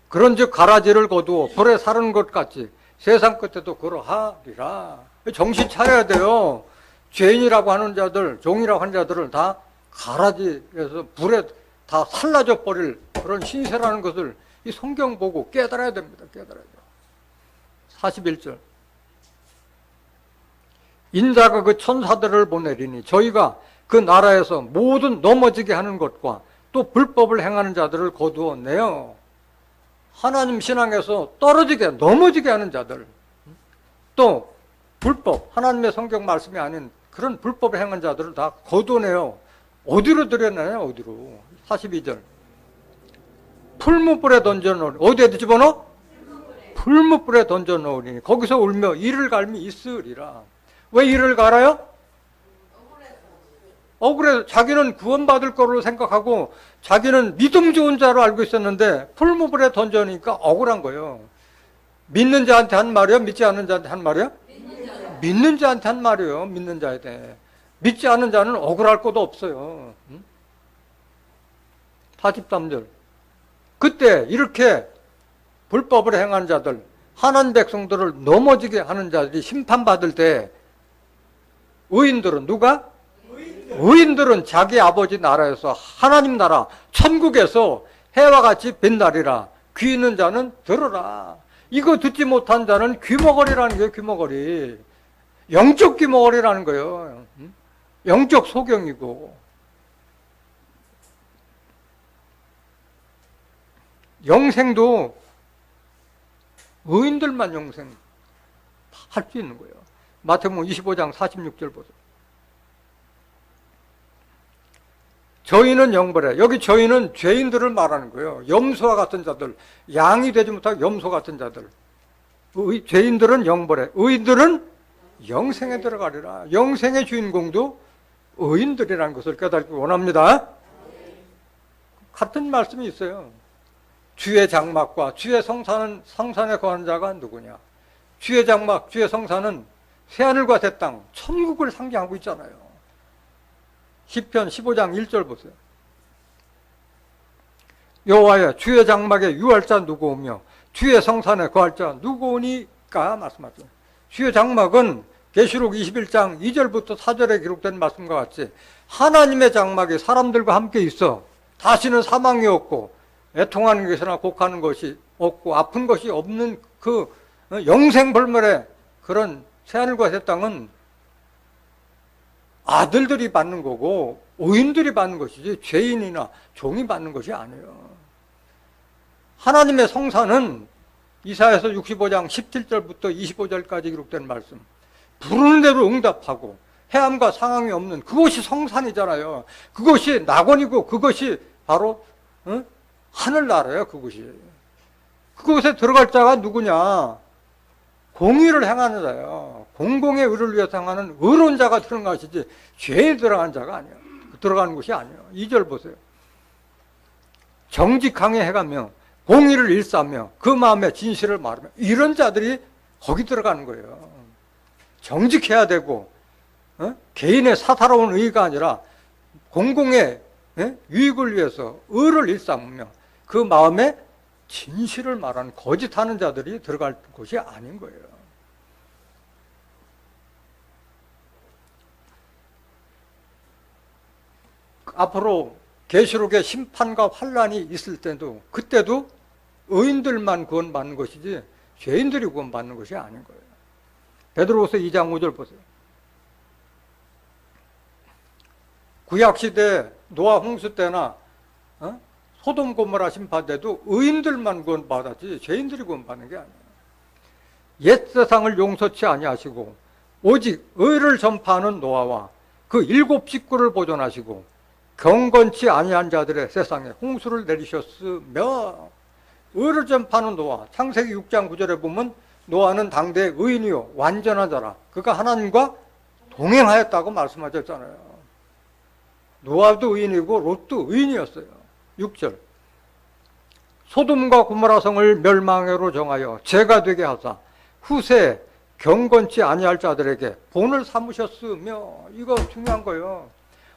Speaker 1: 그런즉 가라지를 거두어 불에 사르는 것 같이 세상 끝에도 그러하리라. 정신 차려야 돼요. 죄인이라고 하는 자들, 종이라고 하는 자들을 다 가라지에서 불에 다 살라져 버릴 그런 신세라는 것을 이 성경 보고 깨달아야 됩니다. 깨달아야 돼요. 41절. 인자가 그 천사들을 보내리니 저희가 그 나라에서 모든 넘어지게 하는 것과 또 불법을 행하는 자들을 거두어내어 하나님 신앙에서 떨어지게, 넘어지게 하는 자들, 또 불법, 하나님의 성경 말씀이 아닌 그런 불법을 행한 자들을 다 거두어내어 어디로 들여내요? 어디로? 42절. 풀무불에 던져놓으니. 어디에 집어넣어? 풀무불에 던져놓으니 거기서 울며 이를 갈미 있으리라. 왜 이를 갈아요? 억울해서. 자기는 구원받을 거로 생각하고 자기는 믿음 좋은 자로 알고 있었는데 풀무불에 던져놓으니까 억울한 거예요. 믿는 자한테 한 말이요? 믿지 않는 자한테 한 말이요? 믿는 자한테 한 말이에요. 믿는 자한테. 믿지 않은 자는 억울할 것도 없어요. 43절. 그때 이렇게 불법을 행한 자들, 하나님 백성들을 넘어지게 하는 자들이 심판받을 때 의인들은 누가? 의인들은 자기 아버지 나라에서, 하나님 나라 천국에서 해와 같이 빛나리라. 귀 있는 자는 들으라. 이거 듣지 못한 자는 귀머거리라는 거예요. 귀머거리. 영적 귀머거리라는 거예요. 영적 소경이고. 영생도 의인들만 영생 할 수 있는 거예요. 마태복음 25장 46절 보세요. 저희는 영벌에, 여기 저희는 죄인들을 말하는 거예요. 염소와 같은 자들, 양이 되지 못한 염소 같은 자들. 죄인들은 영벌에, 의인들은 영생에 들어가리라. 영생의 주인공도 의인들이라는 것을 깨닫기 원합니다. 같은 말씀이 있어요. 주의 장막과 주의 성산에 거하는 자가 누구냐? 주의 장막, 주의 성산은 새하늘과 새 땅, 천국을 상징하고 있잖아요. 시편 15장 1절 보세요. 여호와여, 주의 장막에 유할 자 누구 오며 주의 성산에 거할 자 누구 오니까 말씀하죠. 주의 장막은 계시록 21장 2절부터 4절에 기록된 말씀과 같이 하나님의 장막이 사람들과 함께 있어 다시는 사망이 없고 애통하는 것이나 곡하는 것이 없고 아픈 것이 없는 그 영생불멸의 그런 새하늘과 새 땅은 아들들이 받는 거고 의인들이 받는 것이지 죄인이나 종이 받는 것이 아니에요. 하나님의 성산은 이사야서 65장 17절부터 25절까지 기록된 말씀, 부르는 대로 응답하고 해함과 상황이 없는 그것이 성산이잖아요. 그것이 낙원이고 그것이 바로 하늘나라예요. 그곳에 들어갈 자가 누구냐? 공의를 행하는 자예요. 공공의 의를 위해서 행하는 의로운 자가 들어간 것이지 죄에 들어간 자가 아니에요. 들어가는 것이 아니에요. 2절 보세요. 정직하게 해가며 공의를 일삼며 그 마음에 진실을 말하며 이런 자들이 거기 들어가는 거예요. 정직해야 되고 개인의 사사로운 의가 아니라 공공의 유익을 위해서 의를 일삼으며 그 마음에 진실을 말하는 거짓하는 자들이 들어갈 곳이 아닌 거예요. 앞으로 계시록의 심판과 환란이 있을 때도 그때도 의인들만 구원받는 것이지 죄인들이 구원받는 것이 아닌 거예요. 베드로후서 2장 5절 보세요. 구약시대 노아 홍수 때나 소돔 고모라 심판 때도 의인들만 구원받았지 죄인들이 구원받는 게 아니에요. 옛 세상을 용서치 아니하시고 오직 의를 전파하는 노아와 그 7 식구를 보존하시고 경건치 아니한 자들의 세상에 홍수를 내리셨으며 의를 전파하는 노아, 창세기 6장 9절에 보면 노아는 당대의 의인이요 완전한 자라 그가 하나님과 동행하였다고 말씀하셨잖아요. 노아도 의인이고 롯도 의인이었어요. 6절. 소돔과 고모라 성을 멸망으로 정하여 죄가 되게 하사 후세 경건치 아니할 자들에게 본을 삼으셨으며 이거 중요한 거예요.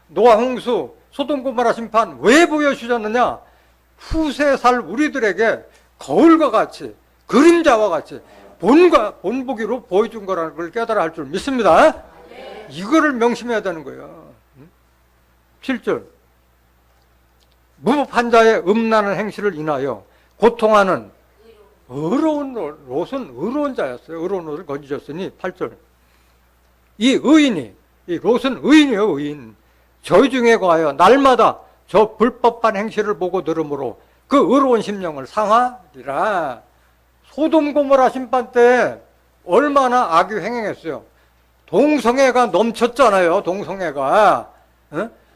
Speaker 1: 노아 홍수, 소돔 고모라 심판 왜 보여주셨느냐? 후세 살 우리들에게 거울과 같이 그림자와 같이 본보기로 보여준 거라는 걸 깨달아 할 줄 믿습니다. 이거를 명심해야 되는 거예요. 7절. 무법한 자의 음란한 행실을 인하여 고통하는 의로운 롯은 의로운 자였어요. 의로운 롯을 건지셨으니 8절. 이 롯은 의인이에요. 의인. 저희 중에 거하여 날마다 저 불법한 행실을 보고 들으므로 그 의로운 심령을 상하리라. 소돔 고모라 심판 때 얼마나 악이 횡행했어요. 동성애가 넘쳤잖아요. 동성애가.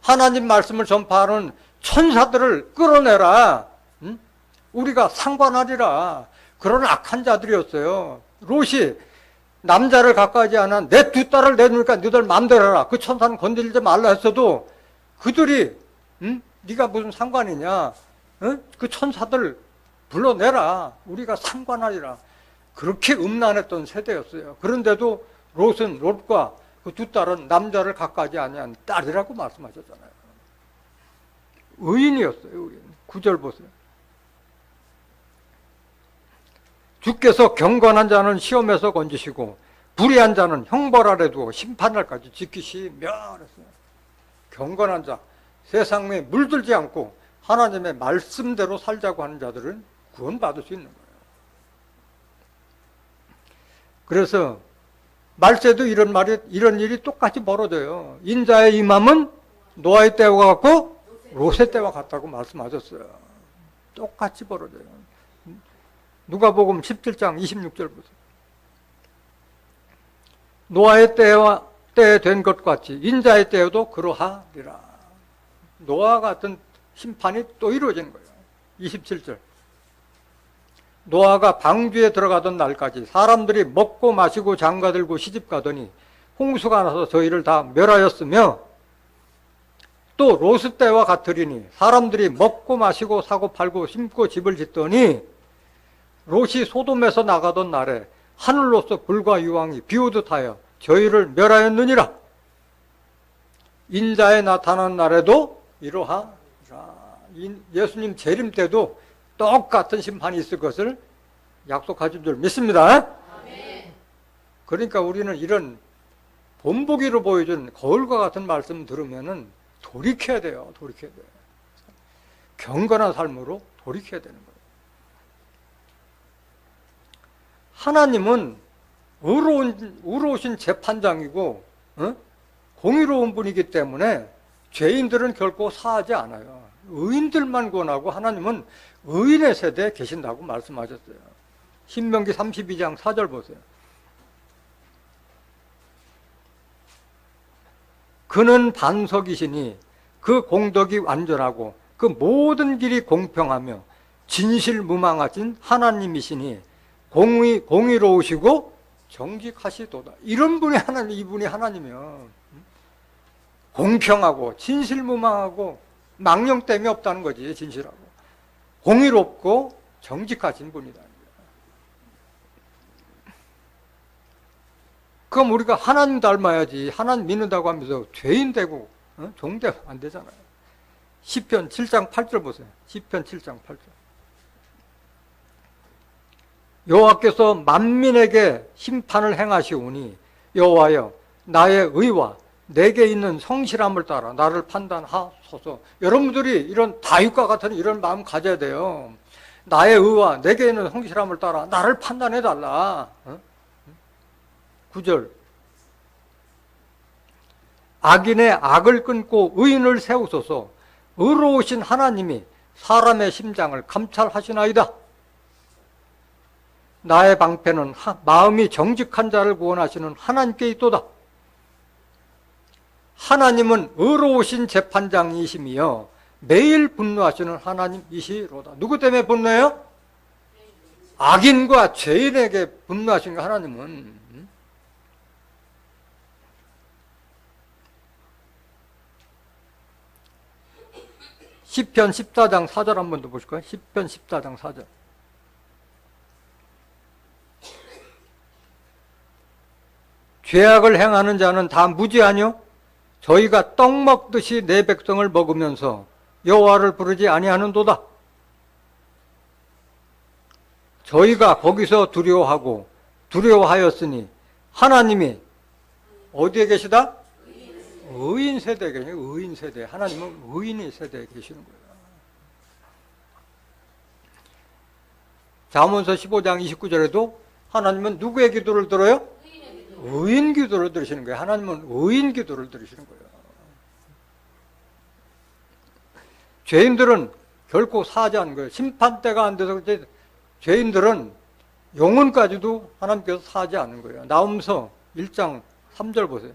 Speaker 1: 하나님 말씀을 전파하는 천사들을 끌어내라. 우리가 상관하리라. 그런 악한 자들이었어요. 롯이 남자를 가까이지 않아 내 두 딸을 내놓으니까 너희들 마음대로 해라. 그 천사는 건드리지 말라 했어도 그들이 네가 무슨 상관이냐. 그 천사들 불러내라. 우리가 상관하리라. 그렇게 음란했던 세대였어요. 그런데도 롯과 그 두 딸은 남자를 갖가지 아니한 딸이라고 말씀하셨잖아요. 의인이었어요. 의인. 9절 보세요. 주께서 경건한 자는 시험에서 건지시고 불의한 자는 형벌 아래 두어 심판날까지 지키시며 그랬어요. 경건한 자, 세상에 물들지 않고 하나님의 말씀대로 살자고 하는 자들은 구원받을 수 있는 거예요. 그래서 말세도 이런 일이 똑같이 벌어져요. 인자의 임함은 노아의 때와 같고 롯의 때와 같다고 말씀하셨어요. 똑같이 벌어져요. 누가복음 17장 26절 보세요. 노아의 때에 된 것 같이 인자의 때에도 그러하리라. 노아 같은 심판이 또 이루어진 거예요. 27절. 노아가 방주에 들어가던 날까지 사람들이 먹고 마시고 장가들고 시집가더니 홍수가 나서 저희를 다 멸하였으며 또 롯의 때와 같으리니 사람들이 먹고 마시고 사고 팔고 심고 집을 짓더니 롯이 소돔에서 나가던 날에 하늘로서 불과 유황이 비오듯 하여 저희를 멸하였느니라. 인자에 나타난 날에도 이러하리라. 예수님 재림 때도 똑같은 심판이 있을 것을 약속하신 줄 믿습니다. 그러니까 우리는 이런 본보기로 보여준 거울과 같은 말씀 들으면은 돌이켜야 돼요. 돌이켜야 돼요. 경건한 삶으로 돌이켜야 되는 거예요. 하나님은 의로우신 재판장이고 공의로운 분이기 때문에 죄인들은 결코 사하지 않아요. 의인들만 구원하고 하나님은 의인의 세대에 계신다고 말씀하셨어요. 신명기 32장 4절 보세요. 그는 반석이시니 그 공덕이 완전하고 그 모든 길이 공평하며 진실무망하신 하나님이시니 공의로우시고 정직하시도다. 이런 분이 하나님, 이분이 하나님이요. 공평하고 진실무망하고 망령됨이 없다는 거지. 진실하고 공의롭고 정직하신 분이다. 그럼 우리가 하나님 닮아야지. 하나님 믿는다고 하면서 죄인 되고 종 되면 안 되잖아요. 시편 7장 8절 보세요. 시편 7장 8절. 여호와께서 만민에게 심판을 행하시오니 여호와여 나의 의와 내게 있는 성실함을 따라 나를 판단하소서. 여러분들이 이런 다윗과 같은 이런 마음 가져야 돼요. 나의 의와 내게 있는 성실함을 따라 나를 판단해달라. 9절. 악인의 악을 끊고 의인을 세우소서. 의로우신 하나님이 사람의 심장을 감찰하시나이다. 나의 방패는 마음이 정직한 자를 구원하시는 하나님께 있도다. 하나님은 의로우신 재판장이시며 매일 분노하시는 하나님이시로다. 누구 때문에 분노해요? 악인과 죄인에게 분노하신 거 하나님은. 시편 14장 4절 한 번 더 보실까요? 시편 14장 4절. 죄악을 행하는 자는 다 무지하뇨? 저희가 떡 먹듯이 내 백성을 먹으면서 여호와를 부르지 아니하는도다. 저희가 거기서 두려워하였으니 하나님이 어디에 계시다? 의인 세대에 계시는 거예요. 의인 세대. 하나님은 의인의 세대에 계시는 거예요. 잠언서 15장 29절에도 하나님은 누구의 기도를 들어요? 의인 기도를 들으시는 거예요. 하나님은 의인 기도를 들으시는 거예요. 죄인들은 결코 사하지 않는 거예요. 심판대가 안 돼서 그렇지 죄인들은 영혼까지도 하나님께서 사하지 않는 거예요. 나홈서 1장 3절 보세요.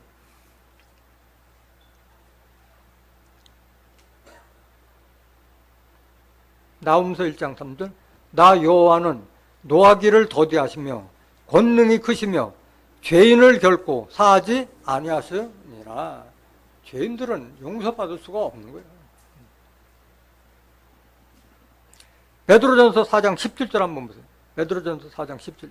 Speaker 1: 나홈서 1장 3절. 나 여호와는 노하기를 더디하시며 권능이 크시며 죄인을 결코 사하지 아니하시니라. 죄인들은 용서받을 수가 없는 거예요. 베드로전서 4장 17절 한번 보세요. 베드로전서 4장 17절.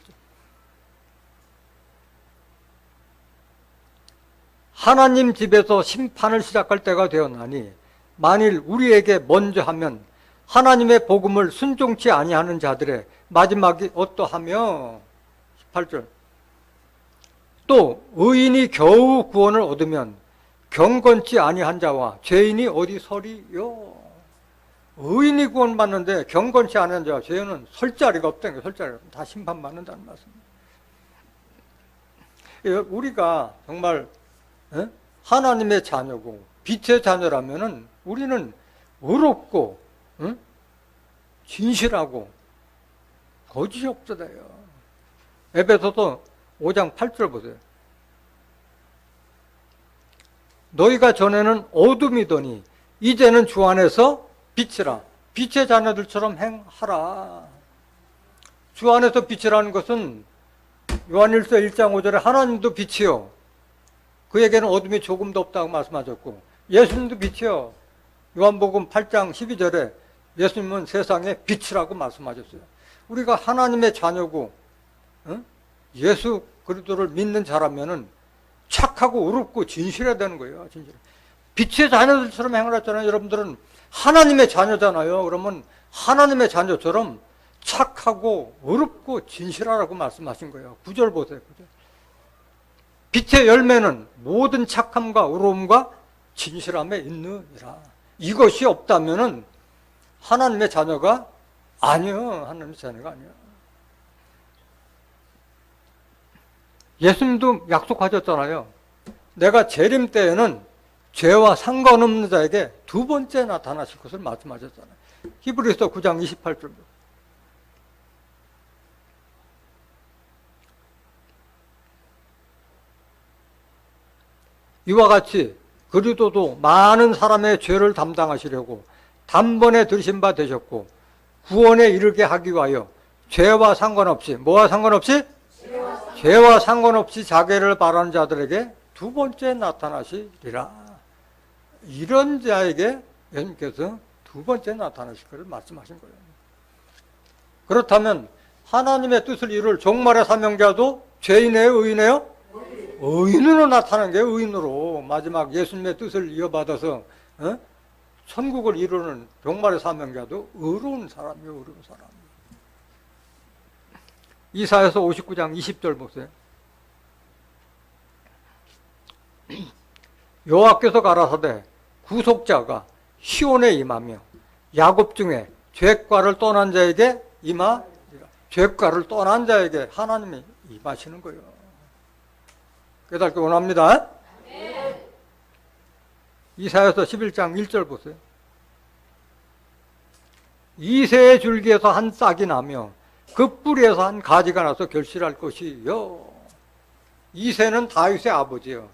Speaker 1: 하나님 집에서 심판을 시작할 때가 되었나니 만일 우리에게 먼저 하면 하나님의 복음을 순종치 아니하는 자들의 마지막이 어떠하며 18절 또 의인이 겨우 구원을 얻으면 경건치 아니한 자와 죄인이 어디 서리요. 의인이 구원받는데 경건치 않은 자와 죄인은 설 자리가 없다는 거예요. 설 자리가 없다. 다 심판받는다는 말씀입니다. 우리가 정말 하나님의 자녀고 빛의 자녀라면은 우리는 의롭고 진실하고 거짓이 없어요. 에베소서 5장 8절 보세요. 너희가 전에는 어둠이더니 이제는 주 안에서 빛이라. 빛의 자녀들처럼 행하라. 주 안에서 빛이라는 것은 요한일서 1장 5절에 하나님도 빛이요. 그에게는 어둠이 조금도 없다고 말씀하셨고 예수님도 빛이요. 요한복음 8장 12절에 예수님은 세상의 빛이라고 말씀하셨어요. 우리가 하나님의 자녀고 예수 그리스도를 믿는 자라면은 착하고 의롭고 진실해야 되는 거예요. 진실. 빛의 자녀들처럼 행하랬잖아요. 여러분들은 하나님의 자녀잖아요. 그러면 하나님의 자녀처럼 착하고 의롭고 진실하라고 말씀하신 거예요. 9절 보세요. 9절. 빛의 열매는 모든 착함과 의로움과 진실함에 있느니라. 이것이 없다면은 하나님의 자녀가 아니요. 하나님의 자녀가 아니요. 예수님도 약속하셨잖아요. 내가 재림 때에는 죄와 상관없는 자에게 두 번째 나타나실 것을 말씀하셨잖아요. 히브리서 9장 28절. 이와 같이 그리스도도 많은 사람의 죄를 담당하시려고 단번에 들으신 바 되셨고 구원에 이르게 하기 위하여 죄와 상관없이 뭐와 상관없이? 죄와 상관없이 자기를 바라는 자들에게 두 번째 나타나시리라. 이런 자에게 예수님께서 두 번째 나타나실 것을 말씀하신 거예요. 그렇다면 하나님의 뜻을 이룰 종말의 사명자도 죄인이에요? 의인이에요? 의인으로 나타나는 게 의인으로 마지막 예수님의 뜻을 이어받아서 천국을 이루는 종말의 사명자도 의로운 사람이에요. 의로운 사람. 이사야서 59장 20절 보세요. 여호와께서 가라사대 구속자가 시온에 임하며 야곱 중에 죄과를 떠난 자에게 임하리라. 죄과를 떠난 자에게 하나님이 임하시는 거예요. 깨닫기 원합니다. 이사야서 11장 1절 보세요. 이새의 줄기에서 한 싹이 나며 그 뿌리에서 한 가지가 나서 결실할 것이요. 이새는 다윗의 아버지예요.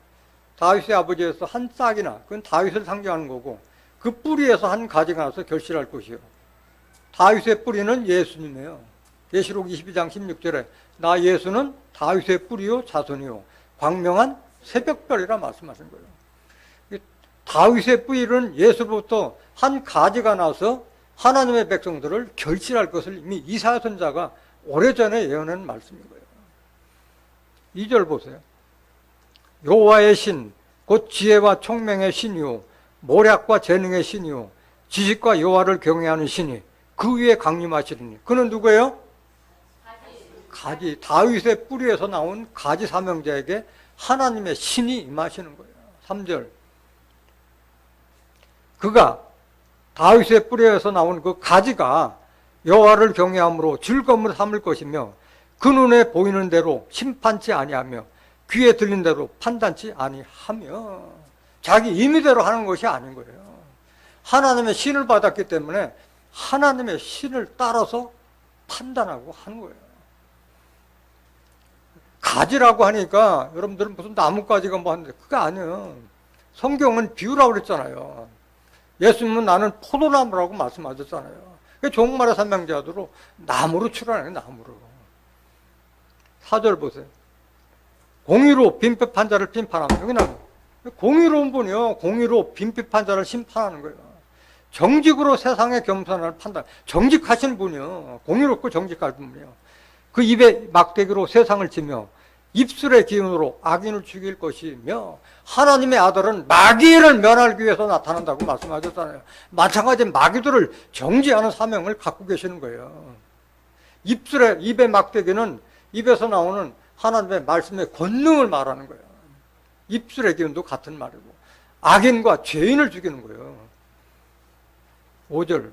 Speaker 1: 다윗의 아버지에서 한 싹이나 그건 다윗을 상징하는 거고 그 뿌리에서 한 가지가 나서 결실할 것이요. 다윗의 뿌리는 예수님이에요. 계시록 22장 16절에 나 예수는 다윗의 뿌리요 자손이요 광명한 새벽별이라 말씀하신 거예요. 다윗의 뿌리는 예수로부터 한 가지가 나서 하나님의 백성들을 결실할 것을 이미 이사야 선지자가 오래전에 예언한 말씀인 거예요. 2절 보세요. 여호와의 신, 곧 지혜와 총명의 신이요 모략과 재능의 신이요 지식과 여호와를 경외하는 신이 그 위에 강림하시리니 그는 누구예요? 가지. 다윗의 뿌리에서 나온 가지 사명자에게 하나님의 신이 임하시는 거예요. 3절. 그가 다윗의 뿌리에서 나온 그 가지가 여호와를 경외함으로 즐거움을 삼을 것이며 그 눈에 보이는 대로 심판치 아니하며 귀에 들린 대로 판단치 아니하며 자기 임의대로 하는 것이 아닌 거예요. 하나님의 신을 받았기 때문에 하나님의 신을 따라서 판단하고 하는 거예요. 가지라고 하니까 여러분들은 무슨 나뭇가지가 뭐 하는데 그게 아니에요. 성경은 비유라고 그랬잖아요. 예수님은 나는 포도나무라고 말씀하셨잖아요. 종말의 사명자들로 나무로 출하해요. 나무로. 4절 보세요. 공의로 빈법한 자를 심판하면 그냥 공의로운 분이요. 공의로 빈법한 자를 심판하는 거예요. 정직으로 세상의 겸손을 판단. 정직하신 분이요. 공의롭고 정직한 분이요. 그 입에 막대기로 세상을 치며 입술의 기운으로 악인을 죽일 것이며 하나님의 아들은 마귀를 면하기 위해서 나타난다고 말씀하셨잖아요. 마찬가지 마귀들을 정지하는 사명을 갖고 계시는 거예요. 입의 막대기는 입에서 나오는 하나님의 말씀의 권능을 말하는 거예요. 입술의 기운도 같은 말이고 악인과 죄인을 죽이는 거예요. 5절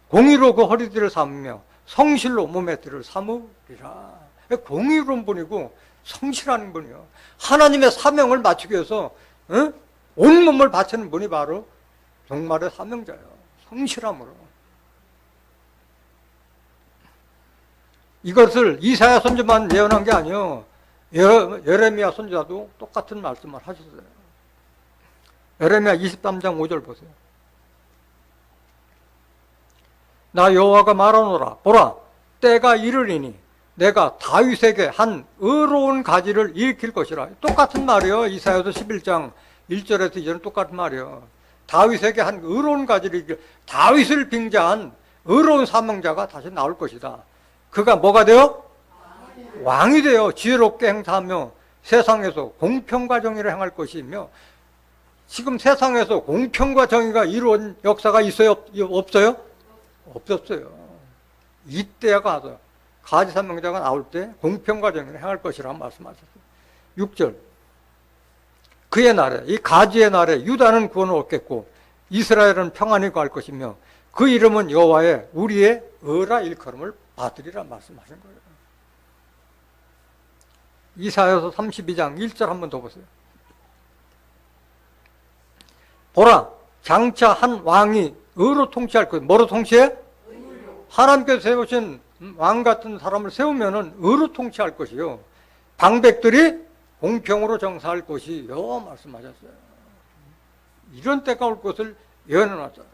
Speaker 1: 공의로 그 허리띠를 삼으며 성실로 몸의 띠를 삼으리라. 공의로운 분이고 성실한 분이요. 하나님의 사명을 마치기 위해서 온 몸을 바치는 분이 바로 정말의 사명자예요. 성실함으로. 이것을 이사야 선지만 예언한 게 아니에요. 예레미야 선지자도 똑같은 말씀을 하셨어요. 예레미야 23장 5절 보세요. 나 여호와가 말하노라. 보라, 때가 이르리니 내가 다윗에게 한 의로운 가지를 일으킬 것이라. 똑같은 말이에요. 이사야서 11장 1절에서 2절은 똑같은 말이에요. 다윗에게 한 의로운 가지를 일으킬, 다윗을 빙자한 의로운 사명자가 다시 나올 것이다. 그가 뭐가 돼요? 왕이 되어 지혜롭게 행사하며 세상에서 공평과 정의를 행할 것이며. 지금 세상에서 공평과 정의가 이루어진 역사가 있어요? 없어요? 없었어요. 이때가 가서 가지사명자가 나올 때 공평과 정의를 행할 것이라고 말씀하셨어요. 6절 그의 날에, 이 가지의 날에 유다는 구원을 얻겠고 이스라엘은 평안히 거할 것이며 그 이름은 여호와의 우리의 의라 일컬음을 받으리라 말씀하신 거예요. 이사야서 32장 1절 한번 더 보세요. 보라, 장차 한 왕이 의로 통치할 것. 뭐로 통치해? 하나님께서 세우신 왕 같은 사람을 세우면은 의로 통치할 것이요. 방백들이 공평으로 정사할 것이요. 말씀하셨어요. 이런 때가 올 것을 예언해 놨잖아요.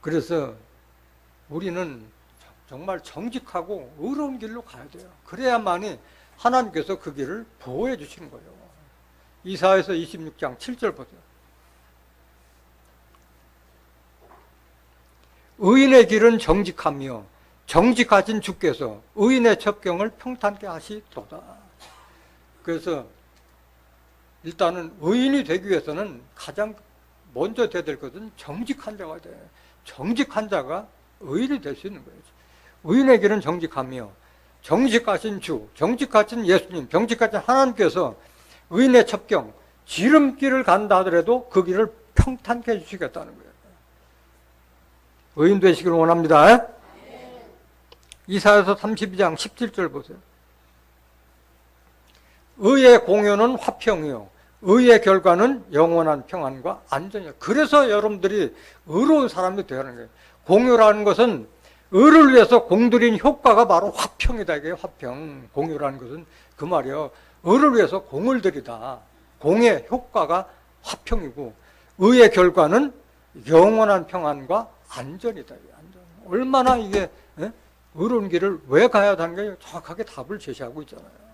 Speaker 1: 그래서 우리는 정말 정직하고 의로운 길로 가야 돼요. 그래야만이 하나님께서 그 길을 보호해 주시는 거예요. 이사야서 26장 7절 보세요. 의인의 길은 정직하며 정직하신 주께서 의인의 첩경을 평탄케 하시도다. 그래서 일단은 의인이 되기 위해서는 가장 먼저 돼야 될 것은 정직한 자가 돼요. 정직한 자가 의인이 될 수 있는 거예요. 의인의 길은 정직하며 정직하신 주, 정직하신 예수님, 정직하신 하나님께서 의인의 첩경, 지름길을 간다 하더라도 그 길을 평탄케 해주시겠다는 거예요. 의인 되시기를 원합니다. 이사야서 32장 17절 보세요. 의의 공효는 화평이요 의의 결과는 영원한 평안과 안전이요. 그래서 여러분들이 의로운 사람이 되어야 하는 거예요. 공효라는 것은 의를 위해서 공들인 효과가 바로 화평이다. 이게 화평. 공효라는 것은 그 말이에요. 의를 위해서 공을 들이다. 공의 효과가 화평이고 의의 결과는 영원한 평안과 안전이다. 안전. 얼마나 이게 의로운 길을 왜 가야 하는 게 정확하게 답을 제시하고 있잖아요.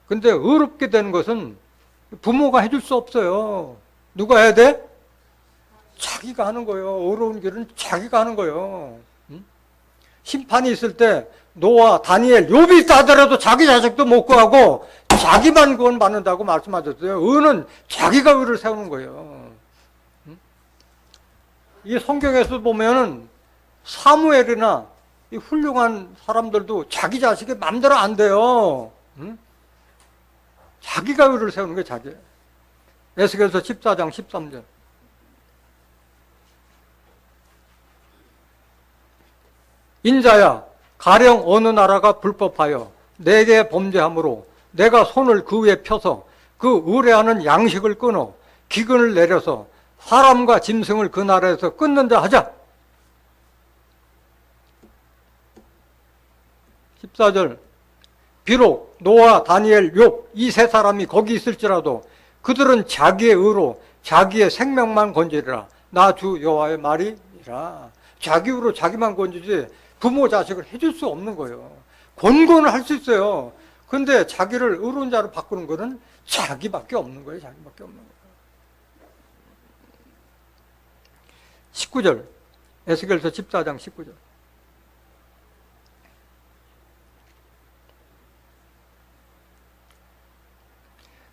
Speaker 1: 근데 의롭게 되는 것은 부모가 해줄 수 없어요. 누가 해야 돼? 자기가 하는 거예요. 의로운 길은 자기가 하는 거예요. 심판이 있을 때 노아, 다니엘, 욥이 있다 하더라도 자기 자식도 못 구하고 자기만 구원 받는다고 말씀하셨어요. 의는 자기가 의를 세우는 거예요. 이 성경에서 보면은 사무엘이나 이 훌륭한 사람들도 자기 자식의 마음대로 안 돼요. 자기가 의를 세우는 게 자기. 에스겔서 14장 13절. 인자야, 가령 어느 나라가 불법하여 내게 범죄함으로 내가 손을 그 위에 펴서 그 의뢰하는 양식을 끊어 기근을 내려서 사람과 짐승을 그 나라에서 끊는다 하자. 14절. 비록 노아, 다니엘, 욥 이 세 사람이 거기 있을지라도 그들은 자기의 의로 자기의 생명만 건지리라. 나 주 여호와의 말이라. 자기 의로 자기만 건지지 부모 자식을 해줄 수 없는 거예요. 권고는 할 수 있어요. 근데 자기를 의로운 자로 바꾸는 거는 자기밖에 없는 거예요. 자기밖에 없는 거예요. 19절. 에스겔서 14장 19절.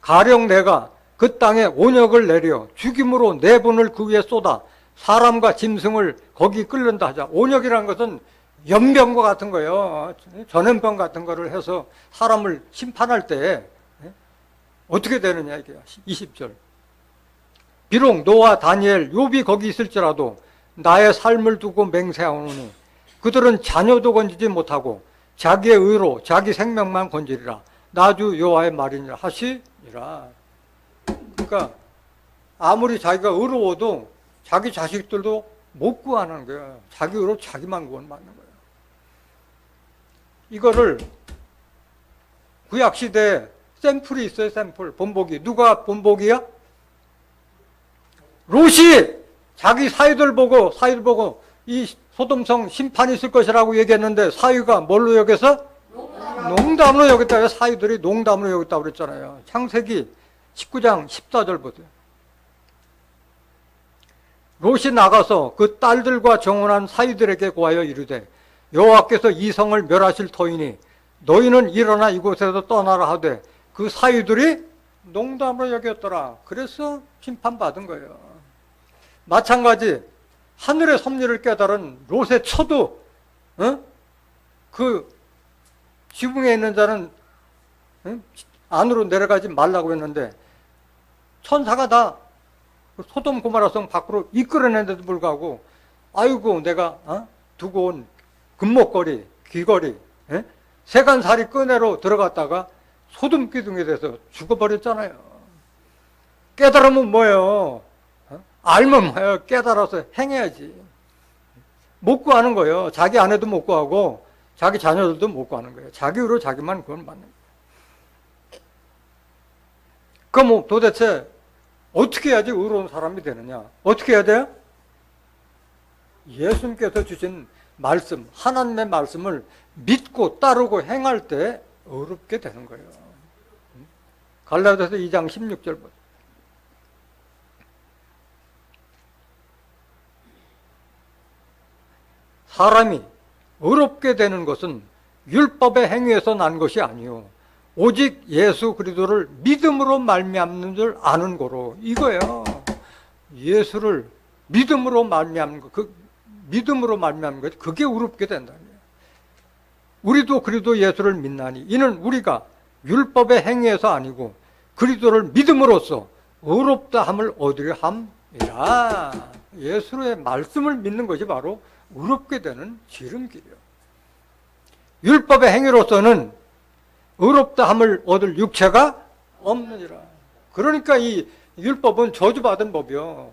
Speaker 1: 가령 내가 그 땅에 온역을 내려 죽임으로 네 분을 그 위에 쏟아 사람과 짐승을 거기 끌는다 하자. 온역이라는 것은 연병과 같은 거예요. 전염병 같은 거를 해서 사람을 심판할 때 어떻게 되느냐 이게 20절. 비록 노아, 다니엘, 욥이 거기 있을지라도 나의 삶을 두고 맹세하오니 그들은 자녀도 건지지 못하고 자기의 의로 자기 생명만 건지리라. 나주 여호와의 말이니라 하시니라. 그러니까 아무리 자기가 의로워도 자기 자식들도 못 구하는 거예요. 자기 의로 자기만 구원 받는 거예요. 이거를 구약시대에 샘플이 있어요. 샘플. 본보기. 누가 본보기야? 롯이 자기 사위들 보고 이 소돔성 심판이 있을 것이라고 얘기했는데 사위가 뭘로 여겨서? 농담으로 여겼다. 사위들이 농담으로 여겼다고 그랬잖아요. 창세기 19장 14절 보세요. 롯이 나가서 그 딸들과 정혼한 사위들에게 고하여 이르되 여호와께서 이 성을 멸하실 터이니 너희는 일어나 이곳에서 떠나라 하되 그 사위들이 농담으로 여겼더라. 그래서 심판받은 거예요. 마찬가지 하늘의 섭리를 깨달은 롯의 처도 그 지붕에 있는 자는 안으로 내려가지 말라고 했는데 천사가 다 소돔 고모라 성 밖으로 이끌어낸데도 불구하고 아이고 내가 두고 온 금목걸이, 귀걸이, 세간살이 끄내로 들어갔다가 소돔 기둥에 대해서 죽어버렸잖아요. 깨달으면 뭐예요? 알면 뭐예요? 깨달아서 행해야지. 못 구하는 거예요. 자기 아내도 못 구하고 자기 자녀들도 못 구하는 거예요. 자기 의로 자기만 구원 받는 거예요. 그럼 뭐 도대체 어떻게 해야지 의로운 사람이 되느냐? 어떻게 해야 돼요? 예수님께서 주신 말씀, 하나님의 말씀을 믿고 따르고 행할 때 의롭게 되는 거예요. 갈라디아서 2장 16절 보세요. 사람이 의롭게 되는 것은 율법의 행위에서 난 것이 아니요 오직 예수 그리스도를 믿음으로 말미암는 줄 아는 거로 이거예요. 예수를 믿음으로 말미암는 것, 믿음으로 말미암는 것, 그게 의롭게 된다는 거예요. 우리도 그리스도 예수를 믿나니 이는 우리가 율법의 행위에서 아니고 그리스도를 믿음으로써 의롭다 함을 얻으려 함이라. 예수의 말씀을 믿는 것이 바로 의롭게 되는 지름길이에요. 율법의 행위로서는 의롭다 함을 얻을 육체가 없느니라. 그러니까 이 율법은 저주받은 법이요.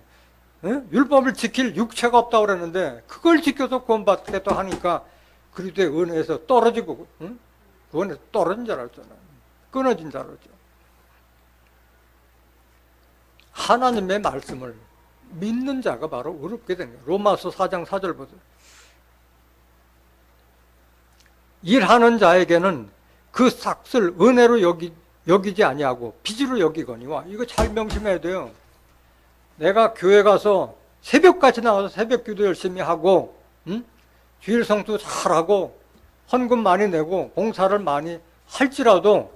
Speaker 1: 율법을 지킬 육체가 없다고 그랬는데 그걸 지켜서 구원받겠다 하니까 그리스도의 은혜에서 떨어지고 구원에서 떨어진 줄 알았잖아요. 끊어진 줄 알았죠. 하나님의 말씀을 믿는 자가 바로 의롭게 되는 거예요. 로마서 4장 4절 보세요. 일하는 자에게는 그 삭슬 은혜로 여기지 아니하고 빚으로 여기거니와. 이거 잘 명심해야 돼요. 내가 교회 가서 새벽까지 나와서 새벽기도 열심히 하고 주일 성수 잘하고 헌금 많이 내고 봉사를 많이 할지라도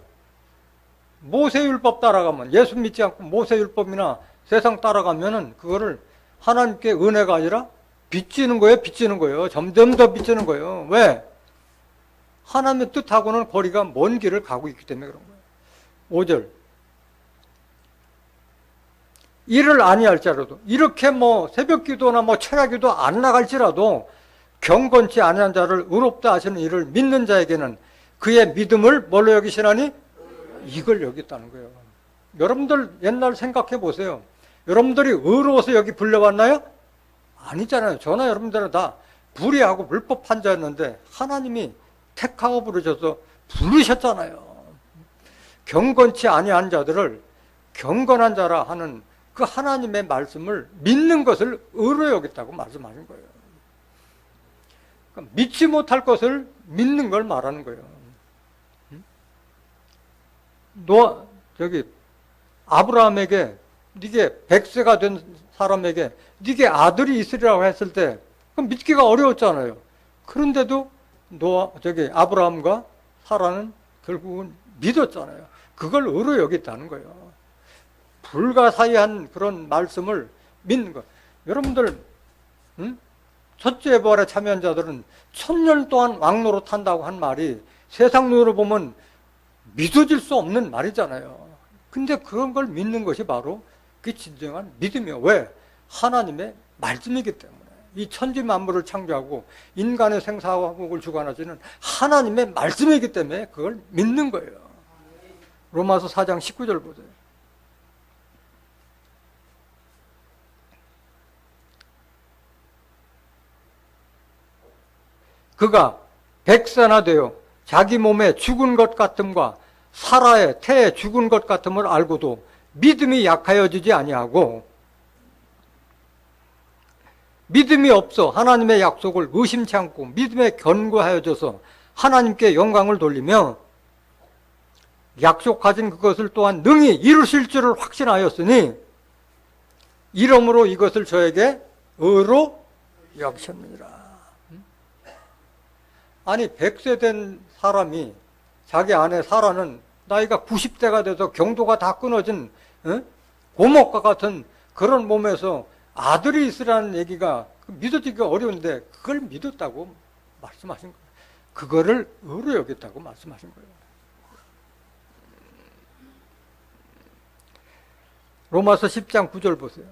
Speaker 1: 모세율법 따라가면, 예수 믿지 않고 모세율법이나 세상 따라가면은 그거를 하나님께 은혜가 아니라 빚지는 거예요. 빚지는 거예요. 점점 더 빚지는 거예요. 왜? 하나님의 뜻하고는 거리가 먼 길을 가고 있기 때문에 그런 거예요. 5절. 일을 아니할지라도, 이렇게 뭐 새벽 기도나 뭐 철야 기도 안 나갈지라도 경건치 아니한 자를 의롭다 하시는 이를 믿는 자에게는 그의 믿음을 뭘로 여기시나니? 이걸 여겼다는 거예요. 여러분들 옛날 생각해 보세요. 여러분들이 의로워서 여기 불려왔나요? 아니잖아요. 저나 여러분들은 다 불의하고 불법 판자였는데 하나님이 택하고 부르셔서 부르셨잖아요. 경건치 아니한 자들을 경건한 자라 하는 그 하나님의 말씀을 믿는 것을 의로 여겼다고 말씀하신 거예요. 그러니까 믿지 못할 것을 믿는 걸 말하는 거예요. 아브라함에게 네게 100세가 된 사람에게 네게 아들이 있으리라고 했을 때 그럼 믿기가 어려웠잖아요. 그런데도 아브라함과 사라는 결국은 믿었잖아요. 그걸 의로 여겼다는 거예요. 불가사의한 그런 말씀을 믿는 거. 여러분들, 첫째 부활에 참여한 자들은 1000년 동안 왕노릇 한다고 한 말이 세상 눈으로 보면 믿어질 수 없는 말이잖아요. 근데 그런 걸 믿는 것이 바로 그 진정한 믿음이에요. 왜? 하나님의 말씀이기 때문에. 이 천지 만물을 창조하고 인간의 생사화복을 주관하시는 하나님의 말씀이기 때문에 그걸 믿는 거예요. 로마서 4장 19절 보세요. 그가 백세나 되어 자기 몸에 죽은 것 같음과 사라의 태에 죽은 것 같음을 알고도 믿음이 약하여지지 아니하고 믿음이 없어 하나님의 약속을 의심치 않고 믿음에 견고하여져서 하나님께 영광을 돌리며 약속하신 그것을 또한 능히 이루실 줄을 확신하였으니 이러므로 이것을 저에게 의로 여기셨느니라. 아니 100세 된 사람이 자기 아내 사라는 나이가 90대가 돼서 경도가 다 끊어진 고목과 같은 그런 몸에서 아들이 있으라는 얘기가 믿어지기가 어려운데 그걸 믿었다고 말씀하신 거예요. 그거를 의로 여겼다고 말씀하신 거예요. 로마서 10장 9절 보세요.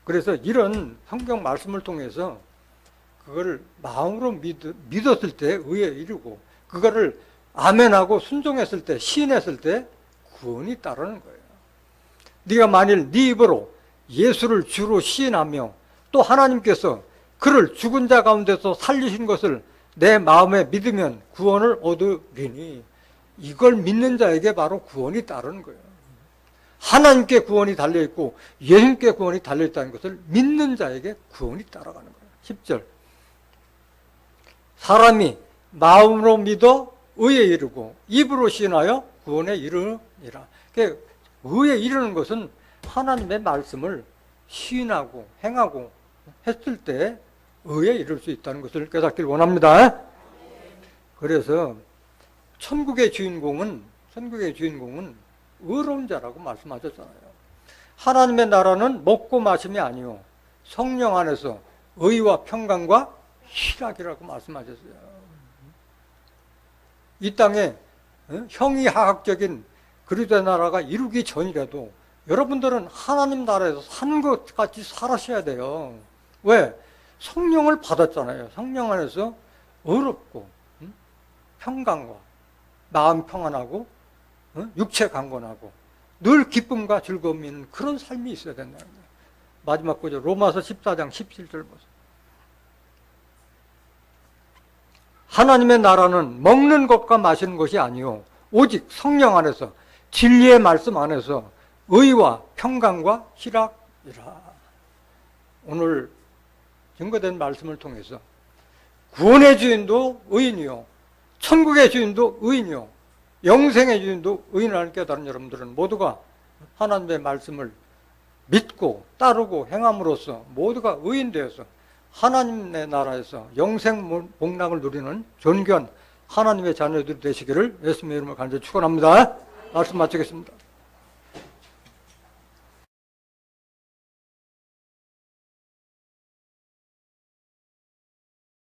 Speaker 1: 그래서 이런 성경 말씀을 통해서 그거를 마음으로 믿었을 때 의에 이르고 그거를 아멘하고 순종했을 때 시인했을 때 구원이 따르는 거예요. 네가 만일 네 입으로 예수를 주로 시인하며 또 하나님께서 그를 죽은 자 가운데서 살리신 것을 내 마음에 믿으면 구원을 얻으리니 이걸 믿는 자에게 바로 구원이 따르는 거예요. 하나님께 구원이 달려있고 예수님께 구원이 달려있다는 것을 믿는 자에게 구원이 따라가는 거예요. 10절 사람이 마음으로 믿어 의에 이르고 입으로 시인하여 구원에 이르니라. 의에 이르는 것은 하나님의 말씀을 시인하고 행하고 했을 때 의에 이를 수 있다는 것을 깨닫길 원합니다. 그래서 천국의 주인공은 의로운 자라고 말씀하셨잖아요. 하나님의 나라는 먹고 마심이 아니요 성령 안에서 의와 평강과 희락이라고 말씀하셨어요. 이 땅에 형이하학적인 그리스도의 나라가 이루기 전이라도 여러분들은 하나님 나라에서 산 것 같이 살아셔야 돼요. 왜? 성령을 받았잖아요. 성령 안에서 의롭고 평강과 마음 평안하고 육체 강건하고 늘 기쁨과 즐거움이 있는 그런 삶이 있어야 된다는 거예요. 마지막 구절 로마서 14장 17절 보세요. 하나님의 나라는 먹는 것과 마시는 것이 아니요 오직 성령 안에서 진리의 말씀 안에서 의와 평강과 희락이라. 오늘 증거된 말씀을 통해서 구원의 주인도 의인이요 천국의 주인도 의인이요 영생의 주인도 의인이라는 깨달은 여러분들은 모두가 하나님의 말씀을 믿고 따르고 행함으로써 모두가 의인 되어서 하나님의 나라에서 영생 복락을 누리는 존귀한 하나님의 자녀들이 되시기를 예수님의 이름으로 간절히 축원합니다. 말씀 마치겠습니다.